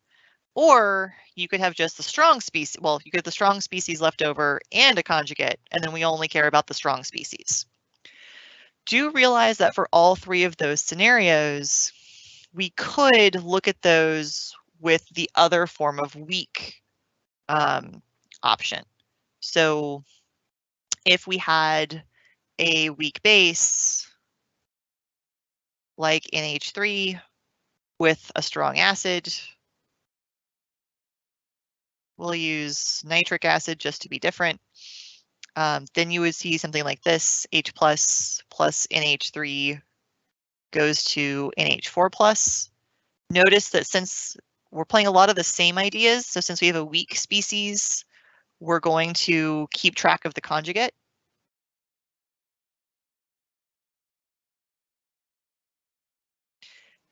Or you could have just the strong species. Well, you could have the strong species left over and a conjugate, and then we only care about the strong species. Do realize that for all three of those scenarios, we could look at those with the other form of weak option. So if we had a weak base like NH3 with a strong acid, we'll use nitric acid just to be different. Then you would see something like this, H plus NH3 goes to NH4 plus. Notice that since we're playing a lot of the same ideas, so since we have a weak species, we're going to keep track of the conjugate.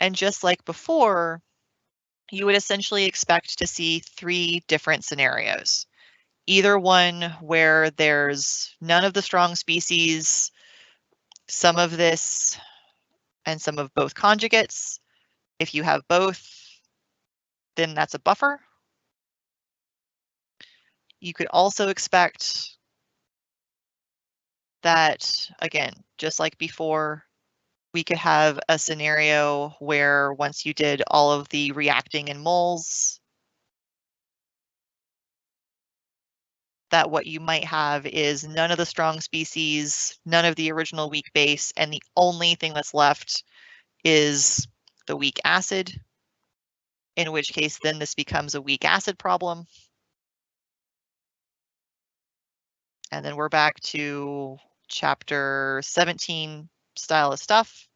And just like before, you would essentially expect to see three different scenarios. Either one where there's none of the strong species, some of this, and some of both conjugates. If you have both, then that's a buffer. You could also expect that, again, just like before, we could have a scenario where once you did all of the reacting in moles, that what you might have is none of the strong species, none of the original weak base, and the only thing that's left is the weak acid, in which case then this becomes a weak acid problem. And then we're back to chapter 17 style of stuff,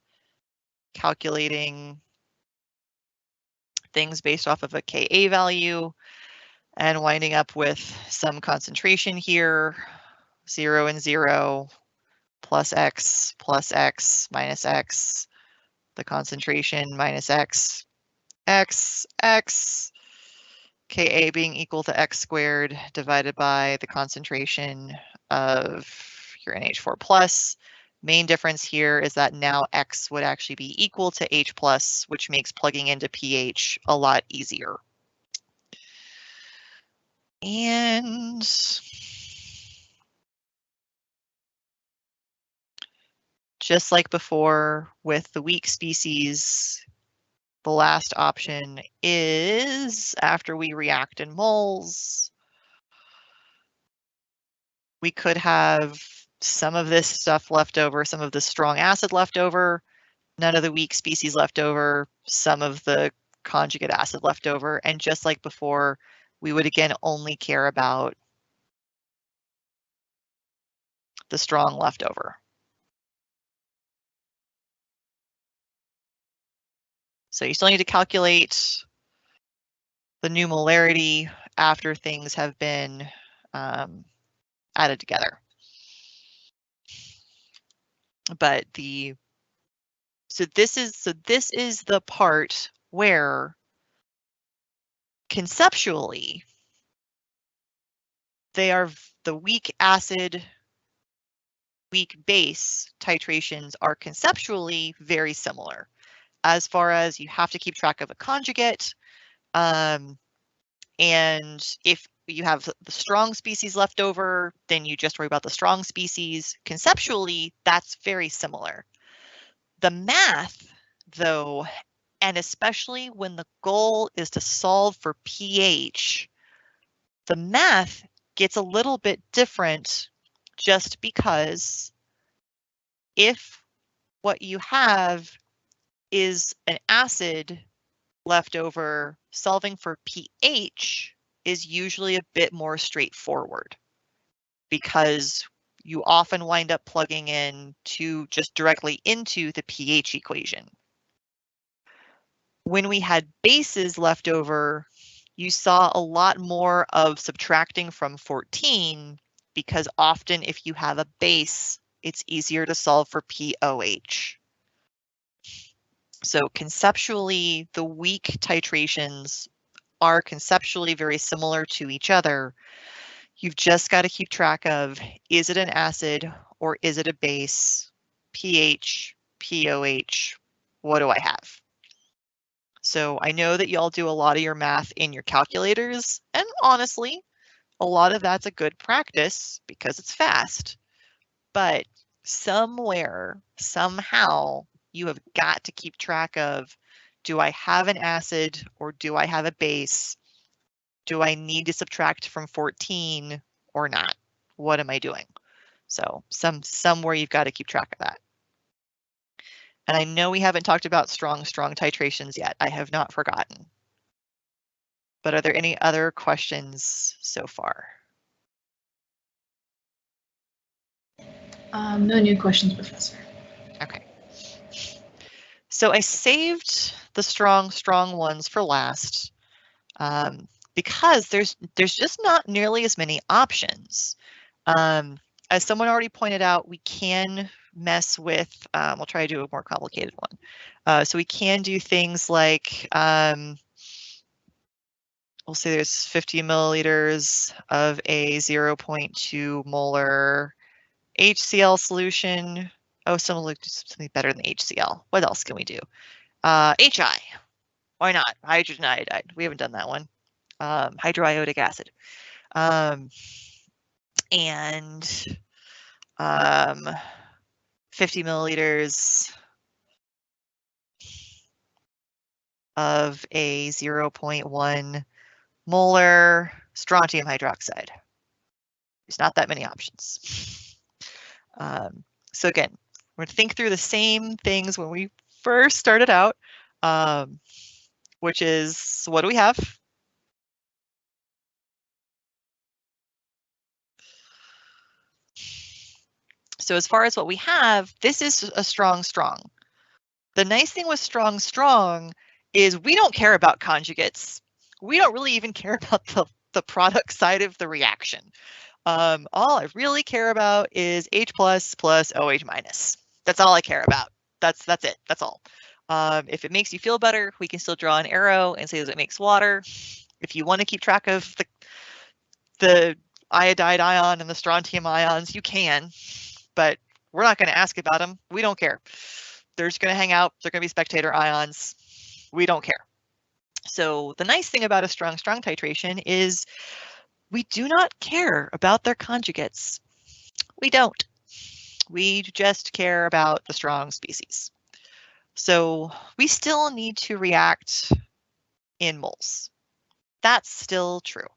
calculating things based off of a Ka value and winding up with some concentration here, 0 and 0, plus x minus x, the concentration minus x, x, Ka being equal to x squared divided by the concentration of your NH4 plus. Main difference here is that now x would actually be equal to H plus, which makes plugging into pH a lot easier. And just like before with the weak species, the last option is after we react in moles, we could have some of this stuff left over, some of the strong acid left over, none of the weak species left over, some of the conjugate acid left over. And just like before, we would again only care about the strong left over. So you still need to calculate the new molarity after things have been added together. But so this is the part where conceptually they are the weak acid, weak base titrations are conceptually very similar. As far as you have to keep track of a conjugate, and if you have the strong species left over, then you just worry about the strong species. Conceptually, that's very similar. The math, though, and especially when the goal is to solve for pH, the math gets a little bit different just because if what you have is an acid left over, solving for pH is usually a bit more straightforward because you often wind up plugging in to just directly into the pH equation. When we had bases left over, you saw a lot more of subtracting from 14 because often if you have a base, it's easier to solve for POH. So conceptually, the weak titrations are conceptually very similar to each other. You've just got to keep track of, is it an acid or is it a base? pH, POH, what do I have? So I know that y'all do a lot of your math in your calculators, and honestly, a lot of that's a good practice because it's fast. But somewhere, somehow, you have got to keep track of, do I have an acid or do I have a base? Do I need to subtract from 14 or not? What am I doing? So somewhere you've got to keep track of that. And I know we haven't talked about strong titrations yet. I have not forgotten. But are there any other questions so far? No new questions, Professor. Okay. So I saved the strong ones for last because there's just not nearly as many options. As someone already pointed out, we can mess with, we'll try to do a more complicated one. So we can do things like, we'll say there's 50 milliliters of a 0.2 molar HCl solution. Oh, something better than HCl. What else can we do? HI. Why not? Hydrogen iodide. We haven't done that one. Hydroiodic acid. And 50 milliliters of a 0.1 molar strontium hydroxide. There's not that many options. So again, we're going to think through the same things when we first started out, which is, what do we have? So as far as what we have, this is a strong. The nice thing with strong is we don't care about conjugates. We don't really even care about the product side of the reaction. All I really care about is H plus OH minus. That's all I care about. That's it. That's all. If it makes you feel better, we can still draw an arrow and say that it makes water. If you want to keep track of the iodide ion and the strontium ions, you can, but we're not going to ask about them. We don't care. They're just going to hang out. They're going to be spectator ions. We don't care. So the nice thing about a strong titration is we do not care about their conjugates. We don't. We just care about the strong species. So we still need to react in moles. That's still true.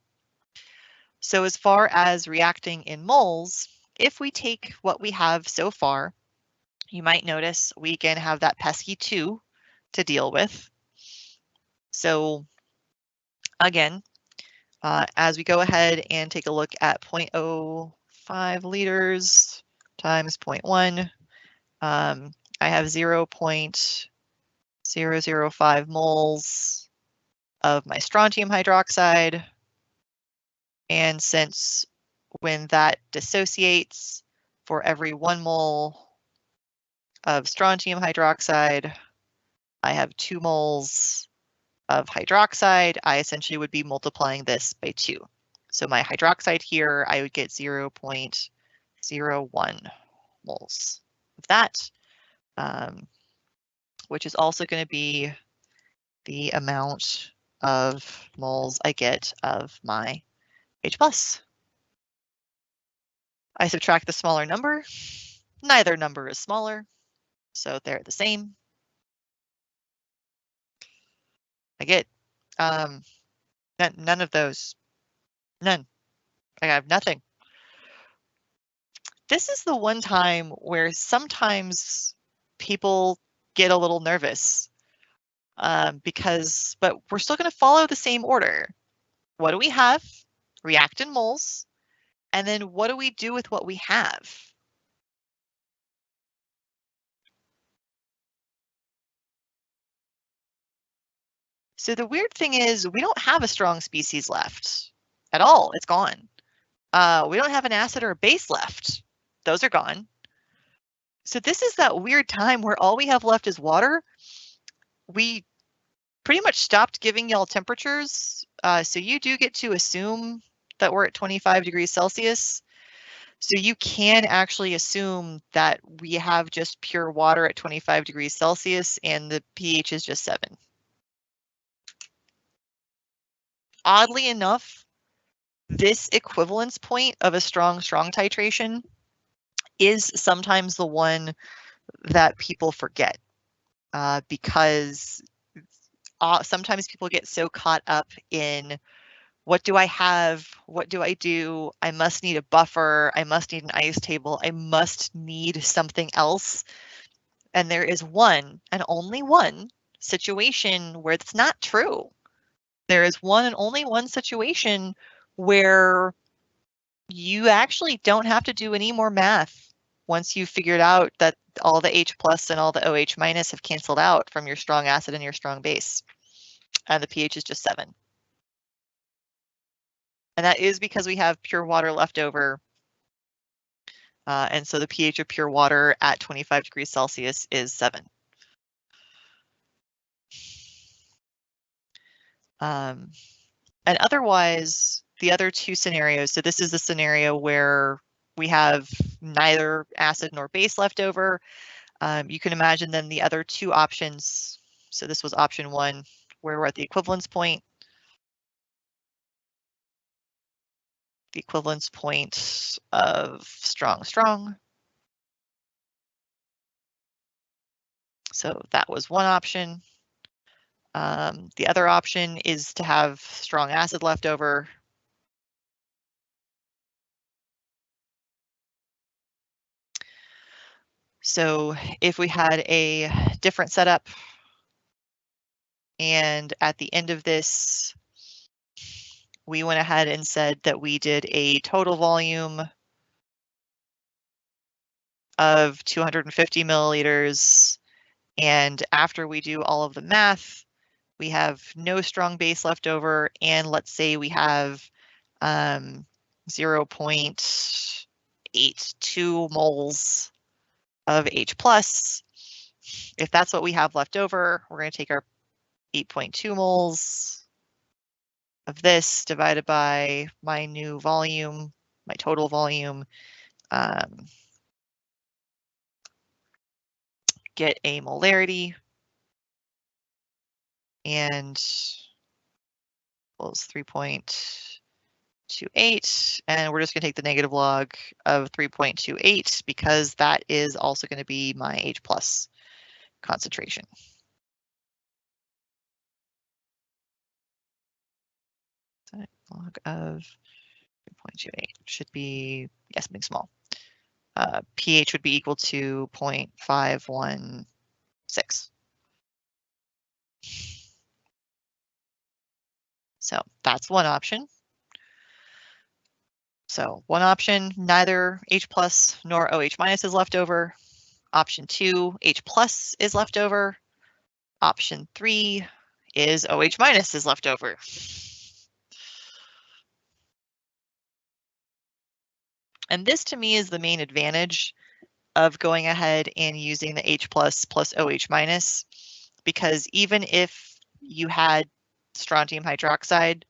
So as far as reacting in moles, if we take what we have so far, you might notice we again have that pesky 2 to deal with. So again, as we go ahead and take a look at 0.05 liters times 0.1, I have 0.005 moles of my strontium hydroxide. And since when that dissociates, for every 1 mole of strontium hydroxide, I have 2 moles of hydroxide. I essentially would be multiplying this by 2. So my hydroxide here, I would get 0.01 moles of that, which is also going to be the amount of moles I get of my H+. I subtract the smaller number. Neither number is smaller, so they're the same. I get none of those. None. I have nothing. This is the one time where sometimes people get a little nervous but we're still going to follow the same order. What do we have? React in moles. And then what do we do with what we have? So the weird thing is we don't have a strong species left at all. It's gone. We don't have an acid or a base left. Those are gone. So this is that weird time where all we have left is water. We pretty much stopped giving y'all temperatures. So you do get to assume that we're at 25 degrees Celsius. So you can actually assume that we have just pure water at 25 degrees Celsius and the pH is just 7. oddly enough, this equivalence point of a strong titration is sometimes the one that people forget because sometimes people get so caught up in what do I have? What do I do? I must need a buffer. I must need an ice table. I must need something else. And there is one and only one situation where it's not true. There is one and only one situation where you actually don't have to do any more math once you've figured out that all the H plus and all the OH minus have canceled out from your strong acid and your strong base. And the pH is just 7. And that is because we have pure water left over. And so the pH of pure water at 25 degrees Celsius is 7. And otherwise, the other two scenarios, so this is the scenario where we have neither acid nor base left over. You can imagine then the other two options. So this was option 1, where we're at the equivalence point. The equivalence point of strong. So that was one option. The other option is to have strong acid left over. So if we had a different setup and at the end of this, we went ahead and said that we did a total volume of 250 milliliters. And after we do all of the math, we have no strong base left over. And let's say we have 0.82 moles of H plus. If that's what we have left over, we're going to take our 8.2 moles of this divided by my new volume, my total volume, get a molarity, and equals 3.28, and we're just going to take the negative log of 3.28 because that is also going to be my H plus concentration. Log of 3.28 should be, yes, something small. pH would be equal to 0.516. So that's one option. So one option, neither H plus nor OH minus is left over. Option 2, H plus is left over. Option 3 is OH minus is left over. And this to me is the main advantage of going ahead and using the H plus OH minus, because even if you had strontium hydroxide,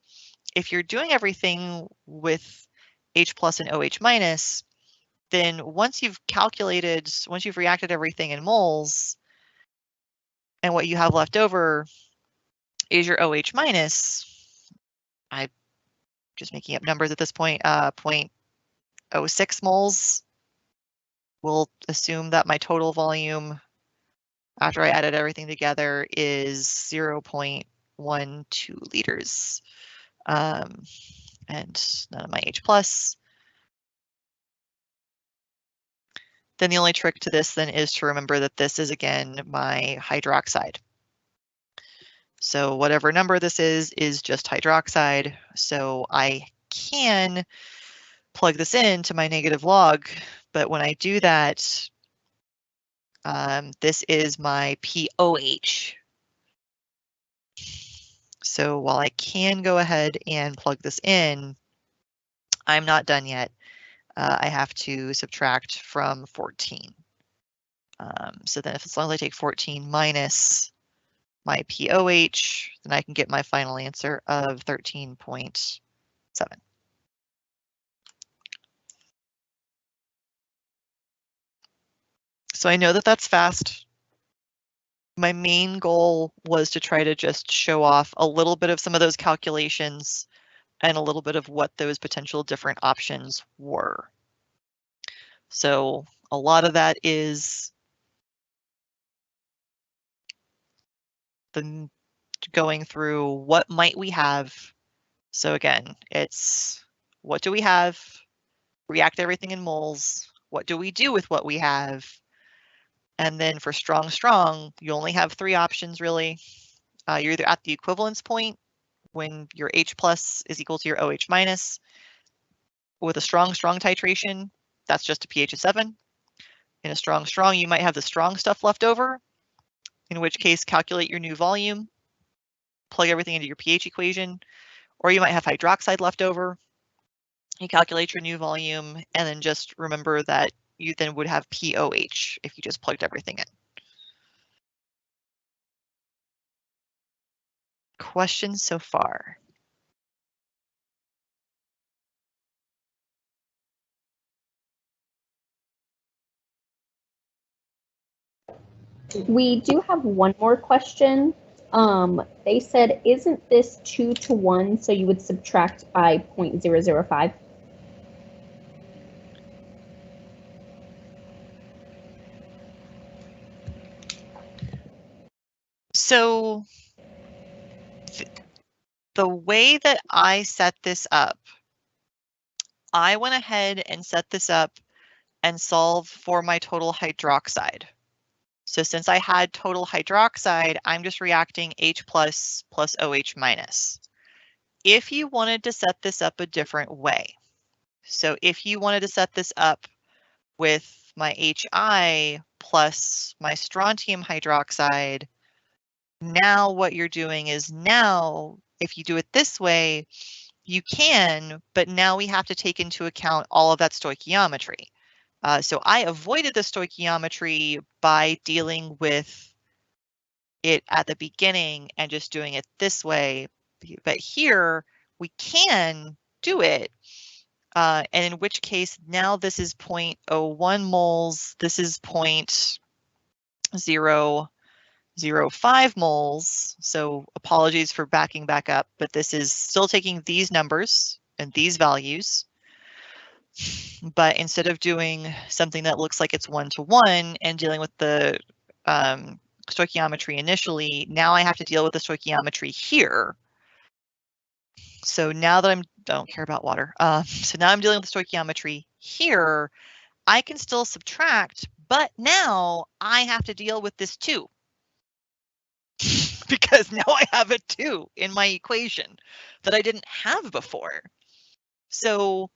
if you're doing everything with H plus and OH minus, then once you've reacted everything in moles, and what you have left over is your OH minus, I'm just making up numbers at this point, 0.06 moles. We'll assume that my total volume after I added everything together is 0.12 liters. And none of my H plus. Then the only trick to this then is to remember that this is again my hydroxide. So whatever number this is just hydroxide. So I can plug this into my negative log, but when I do that, this is my POH. So while I can go ahead and plug this in, I'm not done yet. I have to subtract from 14. So then as long as I take 14 minus my POH, then I can get my final answer of 13.7. So I know that that's fast. My main goal was to try to just show off a little bit of some of those calculations and a little bit of what those potential different options were. So a lot of that is the going through what might we have. So again, it's what do we have? React everything in moles. What do we do with what we have? And then for strong, you only have 3 options really. You're either at the equivalence point when your H plus is equal to your OH minus. With a strong titration, that's just a pH of 7. In a strong, you might have the strong stuff left over, in which case calculate your new volume, plug everything into your pH equation, or you might have hydroxide left over. You calculate your new volume, and then just remember that you then would have POH if you just plugged everything in. Questions so far? We do have one more question. They said, isn't this 2 to 1, so you would subtract by 0.005? So the way that I set this up, I went ahead and set this up and solve for my total hydroxide. So since I had total hydroxide, I'm just reacting H plus OH minus. If you wanted to set this up a different way, so if you wanted to set this up with my HI plus my strontium hydroxide, now what you're doing is now, if you do it this way, you can, but now we have to take into account all of that stoichiometry. So I avoided the stoichiometry by dealing with it at the beginning and just doing it this way. But here we can do it. And in which case now this is 0.01 moles. This is 0.005 moles. So apologies for backing back up, but this is still taking these numbers and these values. But instead of doing something that looks like it's 1 to 1 and dealing with the stoichiometry initially, now I have to deal with the stoichiometry here. So now that I don't care about water. So now I'm dealing with the stoichiometry here. I can still subtract, but now I have to deal with this too. Because now I have a 2 in my equation that I didn't have before. So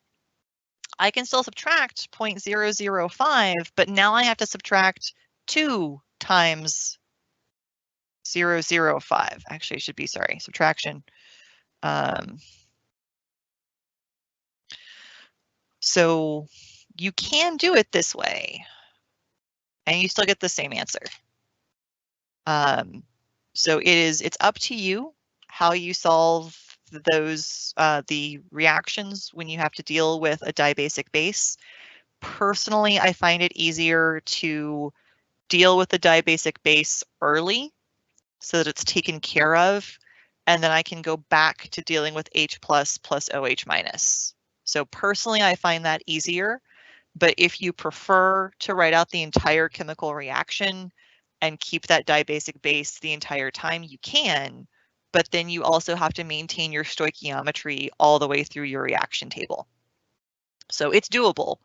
I can still subtract 0.005, but now I have to subtract 2 times 0.005. Actually, it should be, sorry, subtraction. So you can do it this way, and you still get the same answer. So it's up to you how you solve those the reactions when you have to deal with a dibasic base. Personally, I find it easier to deal with the dibasic base early so that it's taken care of, and then I can go back to dealing with H plus OH minus. So personally, I find that easier, but if you prefer to write out the entire chemical reaction and keep that dibasic base the entire time, you can, but then you also have to maintain your stoichiometry all the way through your reaction table. So it's doable,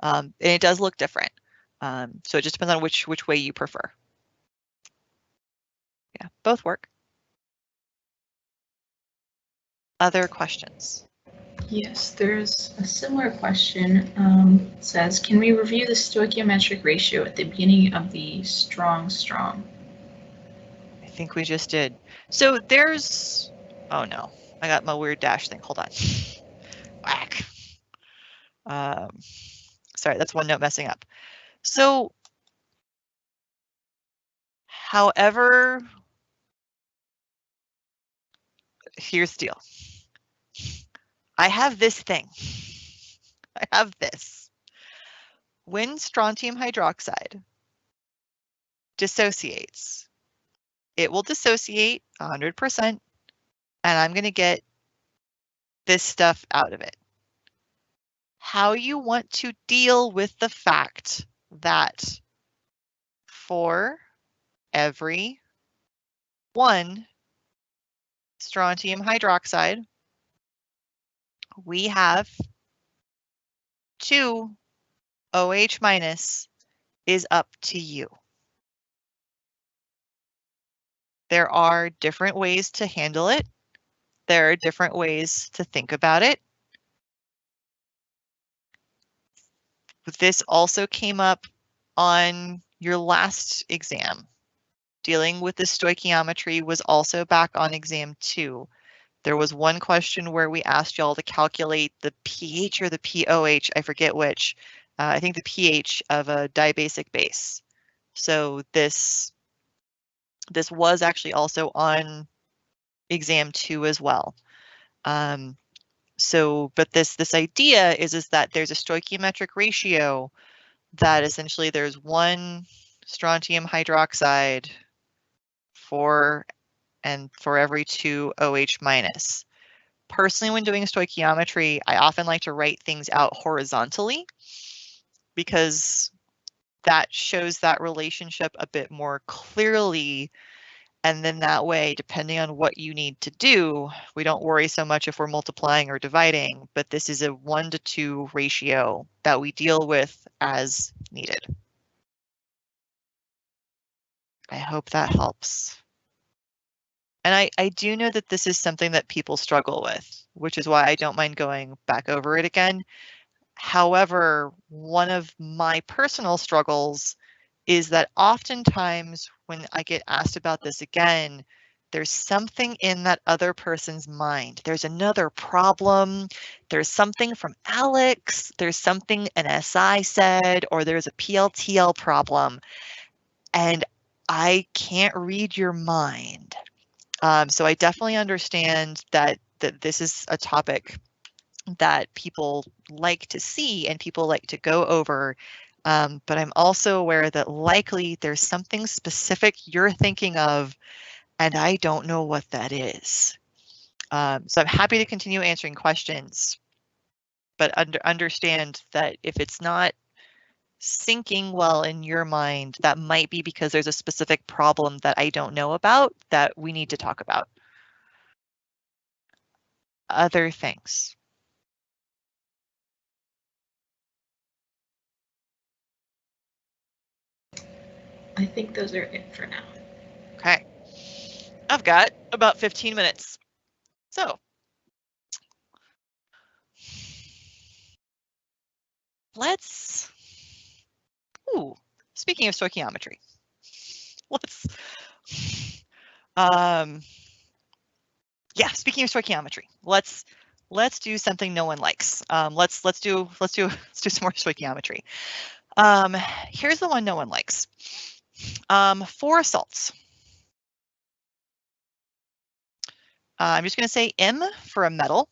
and it does look different. So it just depends on which way you prefer. Yeah, both work. Other questions? Yes, there's a similar question. It says, can we review the stoichiometric ratio at the beginning of the strong? I think we just did. So there's, oh no, I got my weird dash thing. Hold on. Whack. Sorry, that's one note messing up. So, however, here's the deal. I have this thing. I have this. When strontium hydroxide dissociates, it will dissociate 100%, and I'm going to get this stuff out of it. How you want to deal with the fact that for every 1 strontium hydroxide, we have 2 OH minus is up to you. There are different ways to handle it. There are different ways to think about it. This also came up on your last exam. Dealing with the stoichiometry was also back on exam 2. There was one question where we asked y'all to calculate the pH or the pOH, I forget which. I think the pH of a dibasic base. So this was actually also on exam 2 as well. But this idea is that there's a stoichiometric ratio that essentially there's 1 strontium hydroxide for every 2 OH minus. Personally, when doing stoichiometry, I often like to write things out horizontally because that shows that relationship a bit more clearly. And then that way, depending on what you need to do, we don't worry so much if we're multiplying or dividing, but this is a 1-to-2 ratio that we deal with as needed. I hope that helps. And I do know that this is something that people struggle with, which is why I don't mind going back over it again. However, one of my personal struggles is that oftentimes when I get asked about this again, there's something in that other person's mind. There's another problem. There's something from Alex. There's something an SI said, or there's a PLTL problem. And I can't read your mind. So I definitely understand that this is a topic that people like to see and people like to go over. But I'm also aware that likely there's something specific you're thinking of, and I don't know what that is. So I'm happy to continue answering questions, but understand that if it's not syncing well in your mind, that might be because there's a specific problem that I don't know about that we need to talk about. Other things. I think those are it for now. Okay. I've got about 15 minutes. So let's, speaking of stoichiometry, speaking of stoichiometry, let's do something no one likes. Let's do some more stoichiometry. Here's the one no one likes. For salts. I'm just going to say M for a metal.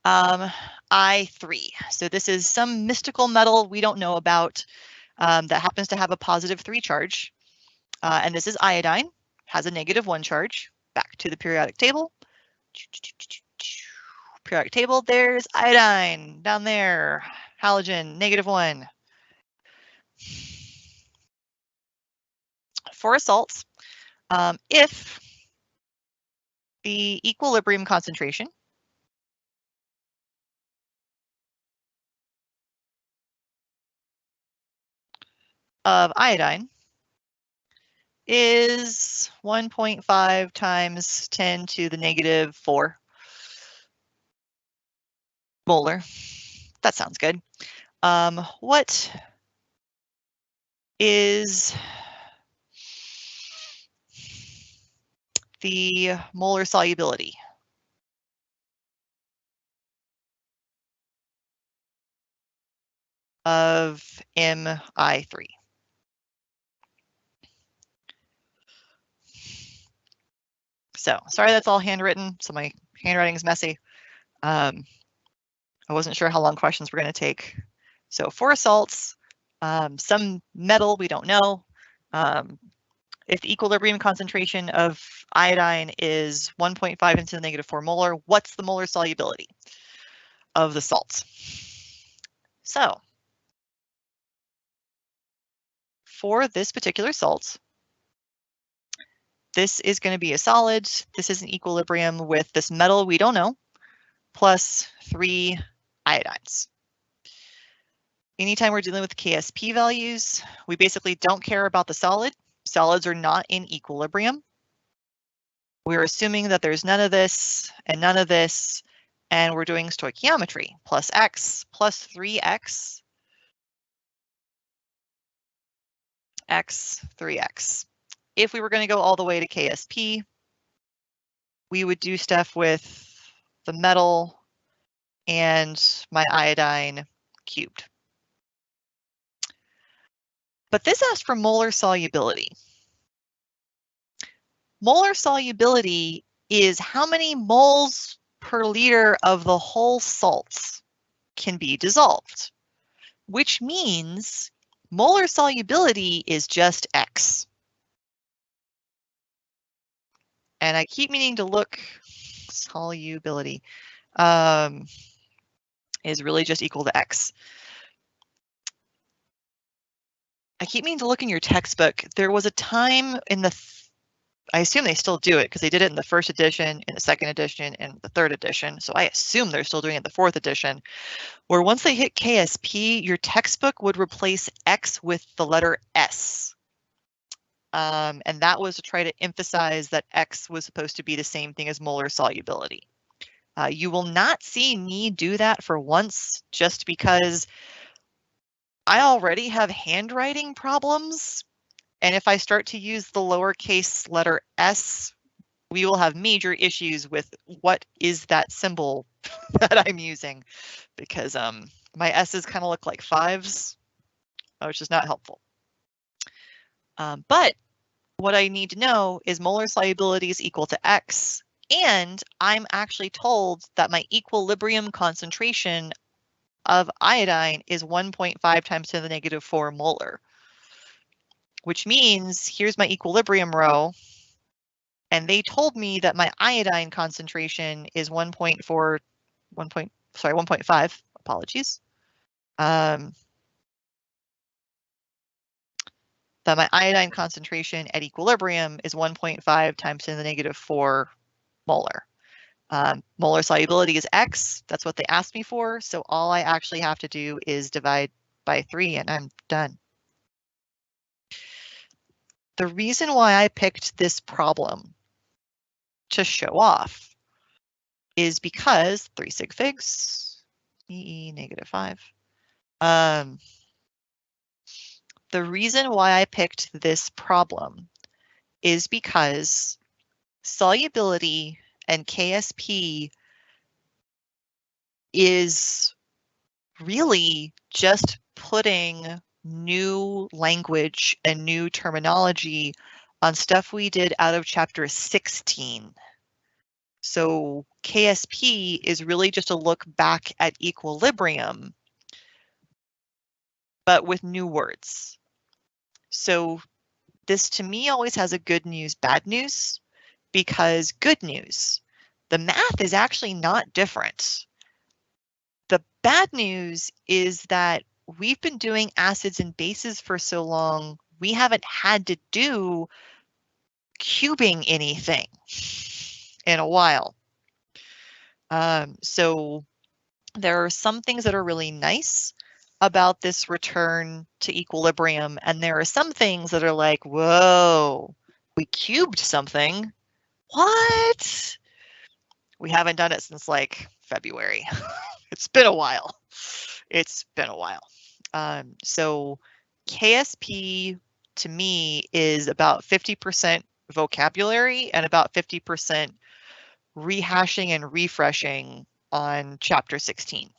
I3. So this is some mystical metal we don't know about that happens to have a +3 charge. And this is iodine, has a -1 charge. Back to the periodic table. Periodic table, there's iodine down there. Halogen, -1. For salts, if the equilibrium concentration of iodine is 1.5 times 10 to the -4 molar. That sounds good. What is the molar solubility of Mi3? So sorry, that's all handwritten, so my handwriting is messy. I wasn't sure how long questions were going to take. So for salts, some metal we don't know. If the equilibrium concentration of iodine is 1.5 × 10⁻⁴ molar, what's the molar solubility of the salt? So for this particular salt, this is going to be a solid. This is an equilibrium with this metal we don't know, plus 3 iodines. Anytime we're dealing with KSP values, we basically don't care about the solid. Solids are not in equilibrium. We're assuming that there's none of this and none of this, and we're doing stoichiometry, plus x plus 3x, x, 3x. If we were going to go all the way to KSP, we would do stuff with the metal and my iodine cubed. But this asked for molar solubility. Molar solubility is how many moles per liter of the whole salts can be dissolved, which means molar solubility is just X. And I keep meaning to look, solubility is really just equal to X. I keep meaning to look in your textbook. There was a time in the, I assume they still do it because they did it in the first edition, in the second edition, and the third edition. So I assume they're still doing it in the fourth edition, where once they hit KSP, your textbook would replace X with the letter S. And that was to try to emphasize that X was supposed to be the same thing as molar solubility. You will not see me do that for once, just because I already have handwriting problems. And if I start to use the lowercase letter S, we will have major issues with what is that symbol that I'm using, because my S's kind of look like 5s, which is not helpful. But what I need to know is molar solubility is equal to X, and I'm actually told that my equilibrium concentration of iodine is 1.5 × 10⁻⁴ molar, which means here's my equilibrium row, and they told me that my iodine concentration is 1.5, apologies. That my iodine concentration at equilibrium is 1.5 × 10⁻⁴ molar. Molar solubility is X, that's what they asked me for, so all I actually have to do is divide by 3 and I'm done. The reason why I picked this problem to show off is because 3 sig figs, E -5. The reason why I picked this problem is because solubility and KSP is really just putting new language and new terminology on stuff we did out of chapter 16. So KSP is really just a look back at equilibrium, but with new words. So this to me always has a good news, bad news, because good news, the math is actually not different. The bad news is that we've been doing acids and bases for so long, we haven't had to do cubing anything in a while. So there are some things that are really nice about this return to equilibrium, and there are some things that are like, whoa, we cubed something. What? We haven't done it since like February. It's been a while. It's been a while. So KSP to me is about 50% vocabulary and about 50% rehashing and refreshing on chapter 16.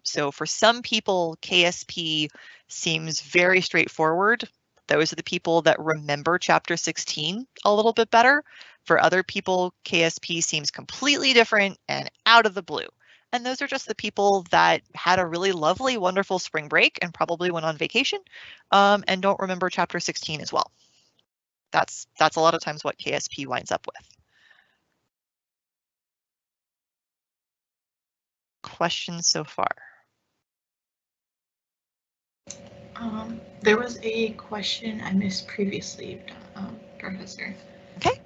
So for some people, KSP seems very straightforward. Those are the people that remember chapter 16 a little bit better. For other people, KSP seems completely different and out of the blue. And those are just the people that had a really lovely, wonderful spring break and probably went on vacation and don't remember chapter 16 as well. That's a lot of times what KSP winds up with. Questions so far? There was a question I missed previously, Professor. Okay.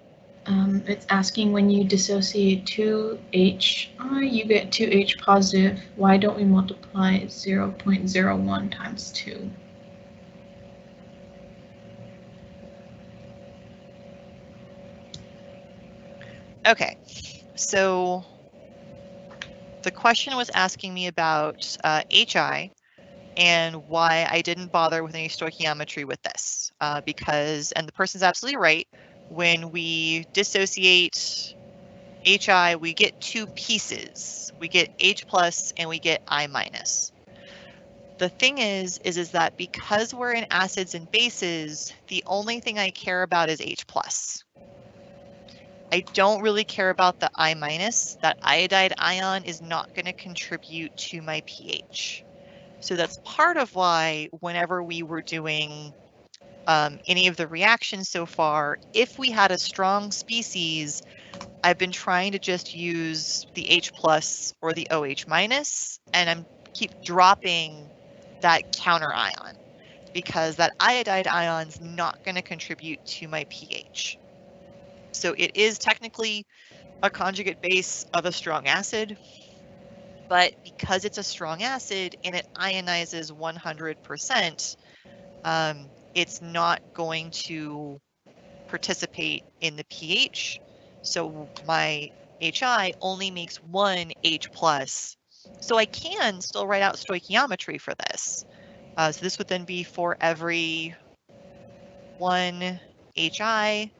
It's asking, when you dissociate 2H, you get 2H positive. Why don't we multiply 0.01 times 2? Okay, so the question was asking me about HI and why I didn't bother with any stoichiometry with this, because, and the person's absolutely right, when we dissociate HI, we get two pieces. We get H plus and we get I minus. The thing is that because we're in acids and bases, the only thing I care about is H plus. I don't really care about the I minus. That iodide ion is not going to contribute to my pH. So that's part of why whenever we were doing any of the reactions so far, if we had a strong species, I've been trying to just use the H plus or the OH minus, and I'm keep dropping that counter ion because that iodide ion is not going to contribute to my pH. So it is technically a conjugate base of a strong acid, but because it's a strong acid and it ionizes 100%, it's not going to participate in the pH. So my HI only makes one H plus. So I can still write out stoichiometry for this. So this would then be for every one HI,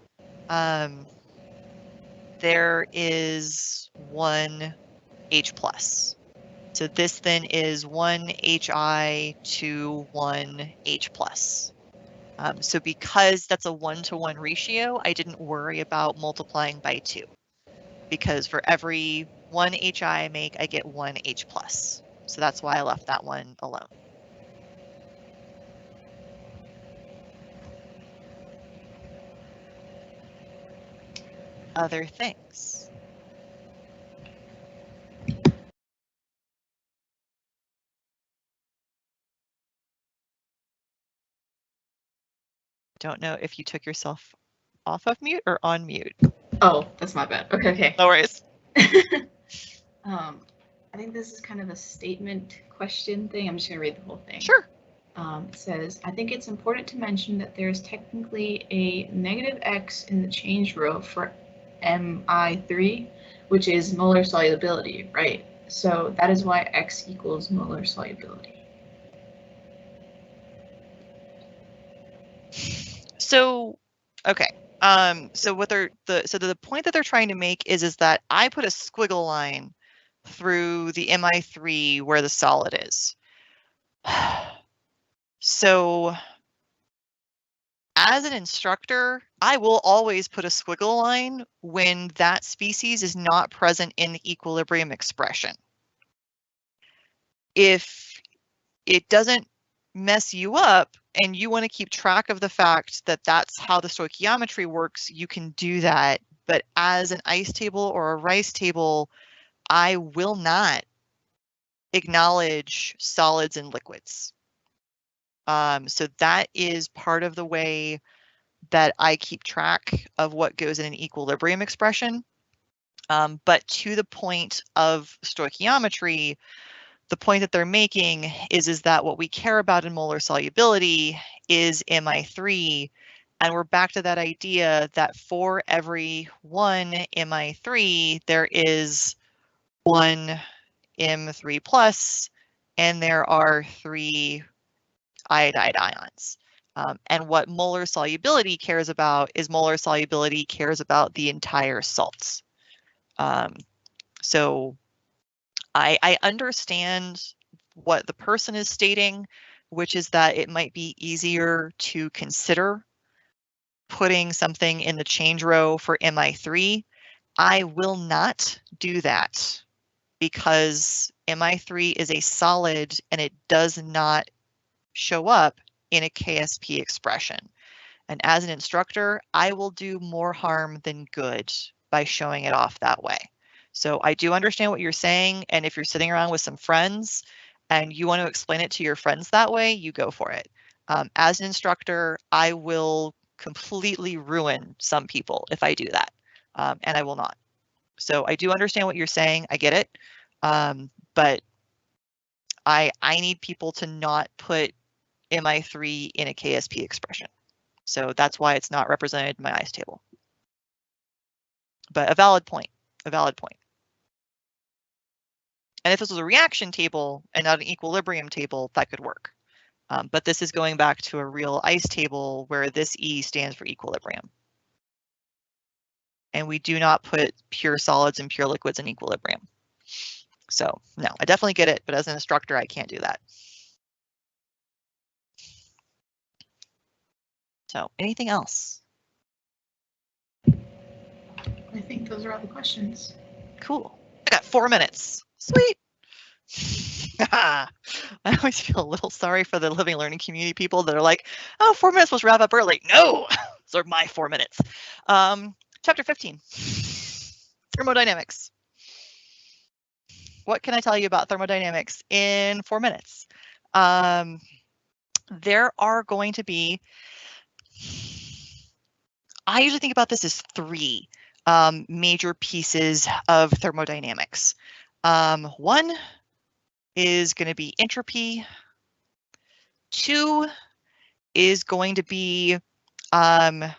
there is one H plus. So this then is one HI to one H plus. So because that's a 1-to-1 ratio, I didn't worry about multiplying by 2. Because for every one HI I make, I get one H plus. So that's why I left that one alone. Other things. Don't know if you took yourself off of mute or on mute. Oh, that's my bad. Okay. No worries. I think this is kind of a statement question thing. I'm just gonna read the whole thing. Sure. It says, I think it's important to mention that there is technically a negative X in the change row for Mi3, which is molar solubility, right? So that is why X equals molar solubility. So, okay. So what the point that they're trying to make is that I put a squiggle line through the Mi3 where the solid is. So as an instructor, I will always put a squiggle line when that species is not present in the equilibrium expression. If it doesn't mess you up and you want to keep track of the fact that that's how the stoichiometry works, you can do that. But as an ice table or a rice table, I will not acknowledge solids and liquids. So that is part of the way that I keep track of what goes in an equilibrium expression. But to the point of stoichiometry, the point that they're making is that what we care about in molar solubility is Mi3, and we're back to that idea that for every one Mi3, there is one M3 plus, and there are 3 iodide ions. And what molar solubility cares about is molar solubility cares about the entire salts. So I understand what the person is stating, which is that it might be easier to consider putting something in the change row for Mi3. I will not do that because Mi3 is a solid and it does not show up in a KSP expression. And as an instructor, I will do more harm than good by showing it off that way. So I do understand what you're saying. And if you're sitting around with some friends and you want to explain it to your friends that way, you go for it. As an instructor, I will completely ruin some people if I do that, and I will not. So I do understand what you're saying. I get it. But I need people to not put MI3 in a KSP expression. So that's why it's not represented in my ICE table. But a valid point, a valid point. And if this was a reaction table and not an equilibrium table, that could work. But this is going back to a real ICE table where this E stands for equilibrium. And we do not put pure solids and pure liquids in equilibrium. So no, I definitely get it, but as an instructor, I can't do that. So anything else? I think those are all the questions. Cool. I got 4 minutes. Sweet. I always feel a little sorry for the living learning community people that are like, oh, 4 minutes, let's wrap up early. No, those are my 4 minutes. Chapter 15, thermodynamics. What can I tell you about thermodynamics in 4 minutes? There are going to be, I usually think about this as 3 major pieces of thermodynamics. One is going to be entropy. 2 is going to be, I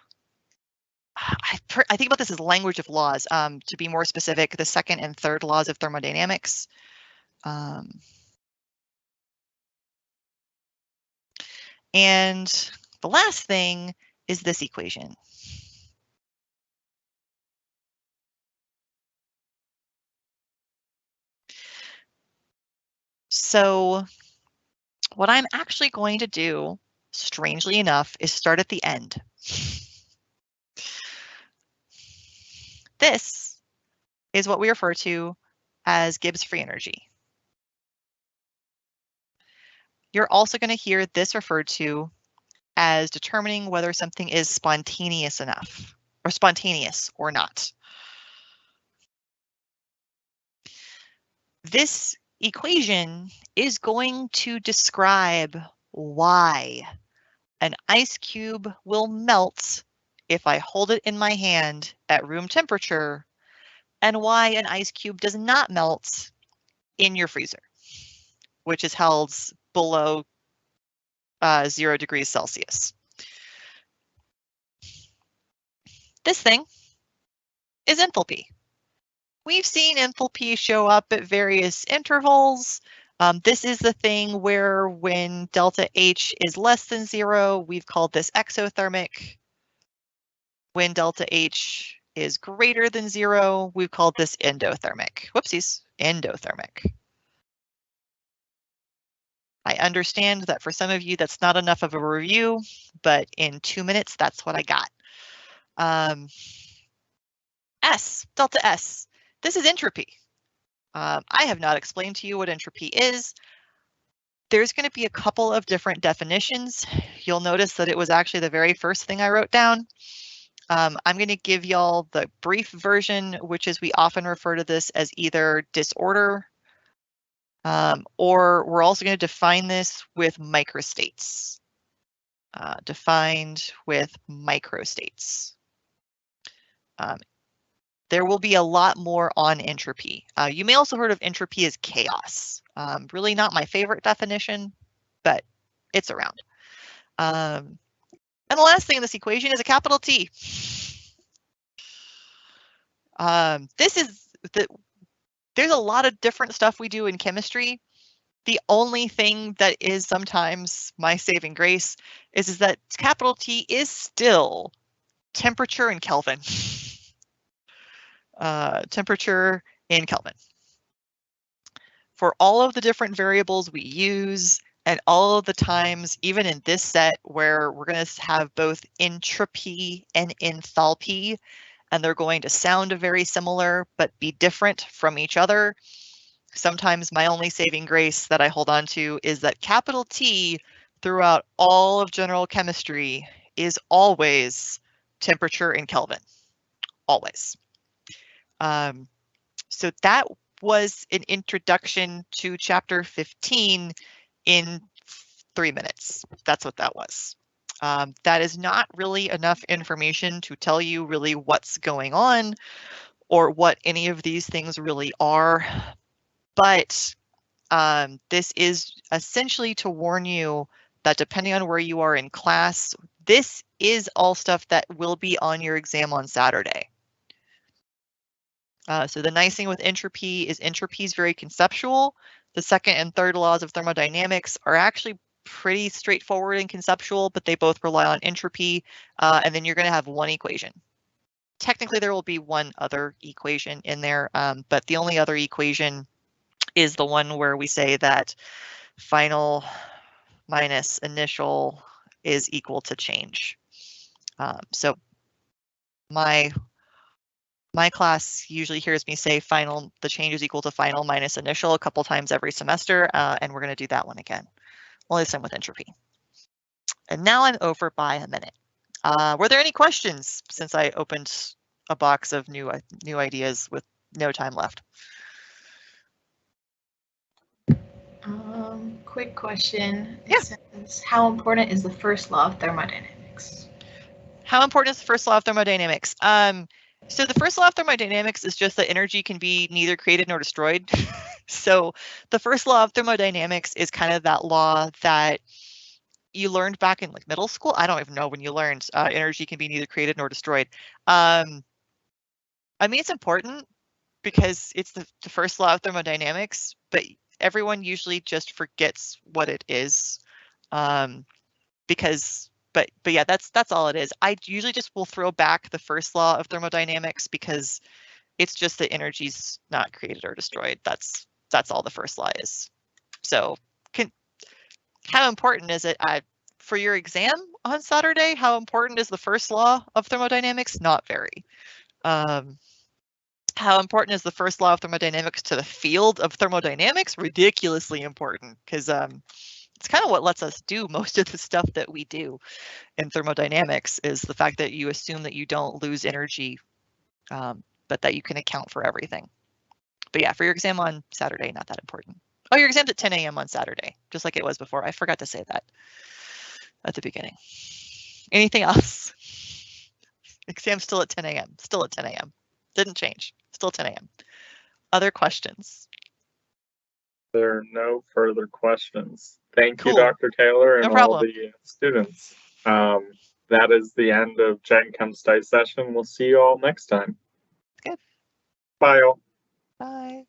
think about this as language of laws. To be more specific, the second and third laws of thermodynamics. And the last thing is this equation. So what I'm actually going to do, strangely enough, is start at the end. This is what we refer to as Gibbs free energy. You're also going to hear this referred to as determining whether something is spontaneous enough or spontaneous or not. This equation is going to describe why an ice cube will melt if I hold it in my hand at room temperature, and why an ice cube does not melt in your freezer, which is held below 0 degrees Celsius. This thing is enthalpy. We've seen enthalpy show up at various intervals. This is the thing where when delta H is less than 0, we've called this exothermic. When delta H is greater than 0, we've called this endothermic. Whoopsies, endothermic. I understand that for some of you that's not enough of a review, but in 2 minutes, that's what I got. S, delta S. This is entropy. I have not explained to you what entropy is. There's going to be a couple of different definitions. You'll notice that it was actually the very first thing I wrote down. I'm going to give y'all the brief version, which is we often refer to this as either disorder, or we're also going to define this with microstates. Defined with microstates. There will be a lot more on entropy. You may also heard of entropy as chaos. Really not my favorite definition, but it's around. And the last thing in this equation is a capital T. There's a lot of different stuff we do in chemistry. The only thing that is sometimes my saving grace is that capital T is still temperature in Kelvin. Temperature in Kelvin. For all of the different variables we use and all of the times, even in this set where we're going to have both entropy and enthalpy, and they're going to sound very similar but be different from each other, sometimes my only saving grace that I hold on to is that capital T throughout all of general chemistry is always temperature in Kelvin, always. So that was an introduction to chapter 15 in 3 minutes. That's what that was. That is not really enough information to tell you really what's going on or what any of these things really are. But this is essentially to warn you that depending on where you are in class, this is all stuff that will be on your exam on Saturday. So the nice thing with entropy is very conceptual. The second and third laws of thermodynamics are actually pretty straightforward and conceptual, but they both rely on entropy. And then you're going to have one equation. Technically, there will be one other equation in there, but the only other equation is the one where we say that final minus initial is equal to change. So my class usually hears me say the change is equal to final minus initial a couple times every semester, and we're going to do that one again, only this time with entropy. And now I'm over by a minute. Were there any questions since I opened a box of new ideas with no time left? Quick question. Yeah. It says, how important is the first law of thermodynamics? How important is the first law of thermodynamics? So the first law of thermodynamics is just that energy can be neither created nor destroyed. So the first law of thermodynamics is kind of that law that you learned back in like middle school. I don't even know when you learned energy can be neither created nor destroyed. I mean, it's important because it's the first law of thermodynamics, but everyone usually just forgets what it is. But yeah, that's all it is. I usually just will throw back the first law of thermodynamics because it's just that energy's not created or destroyed. That's all the first law is. So how important is it for your exam on Saturday? How important is the first law of thermodynamics? Not very. How important is the first law of thermodynamics to the field of thermodynamics? Ridiculously important, because it's kind of what lets us do most of the stuff that we do in thermodynamics, is the fact that you assume that you don't lose energy, but that you can account for everything. But yeah, for your exam on Saturday, not that important. Oh, your exam's at 10 a.m. on Saturday, just like it was before. I forgot to say that at the beginning. Anything else? Exam's still at 10 a.m. Still at 10 a.m. Didn't change. Still 10 a.m. Other questions? There are no further questions. Thank Cool. you, Dr. Taylor, and No all problem. the students. That is the end of Gen Chem Study session. We'll see you all next time. Good. Bye, all. Bye.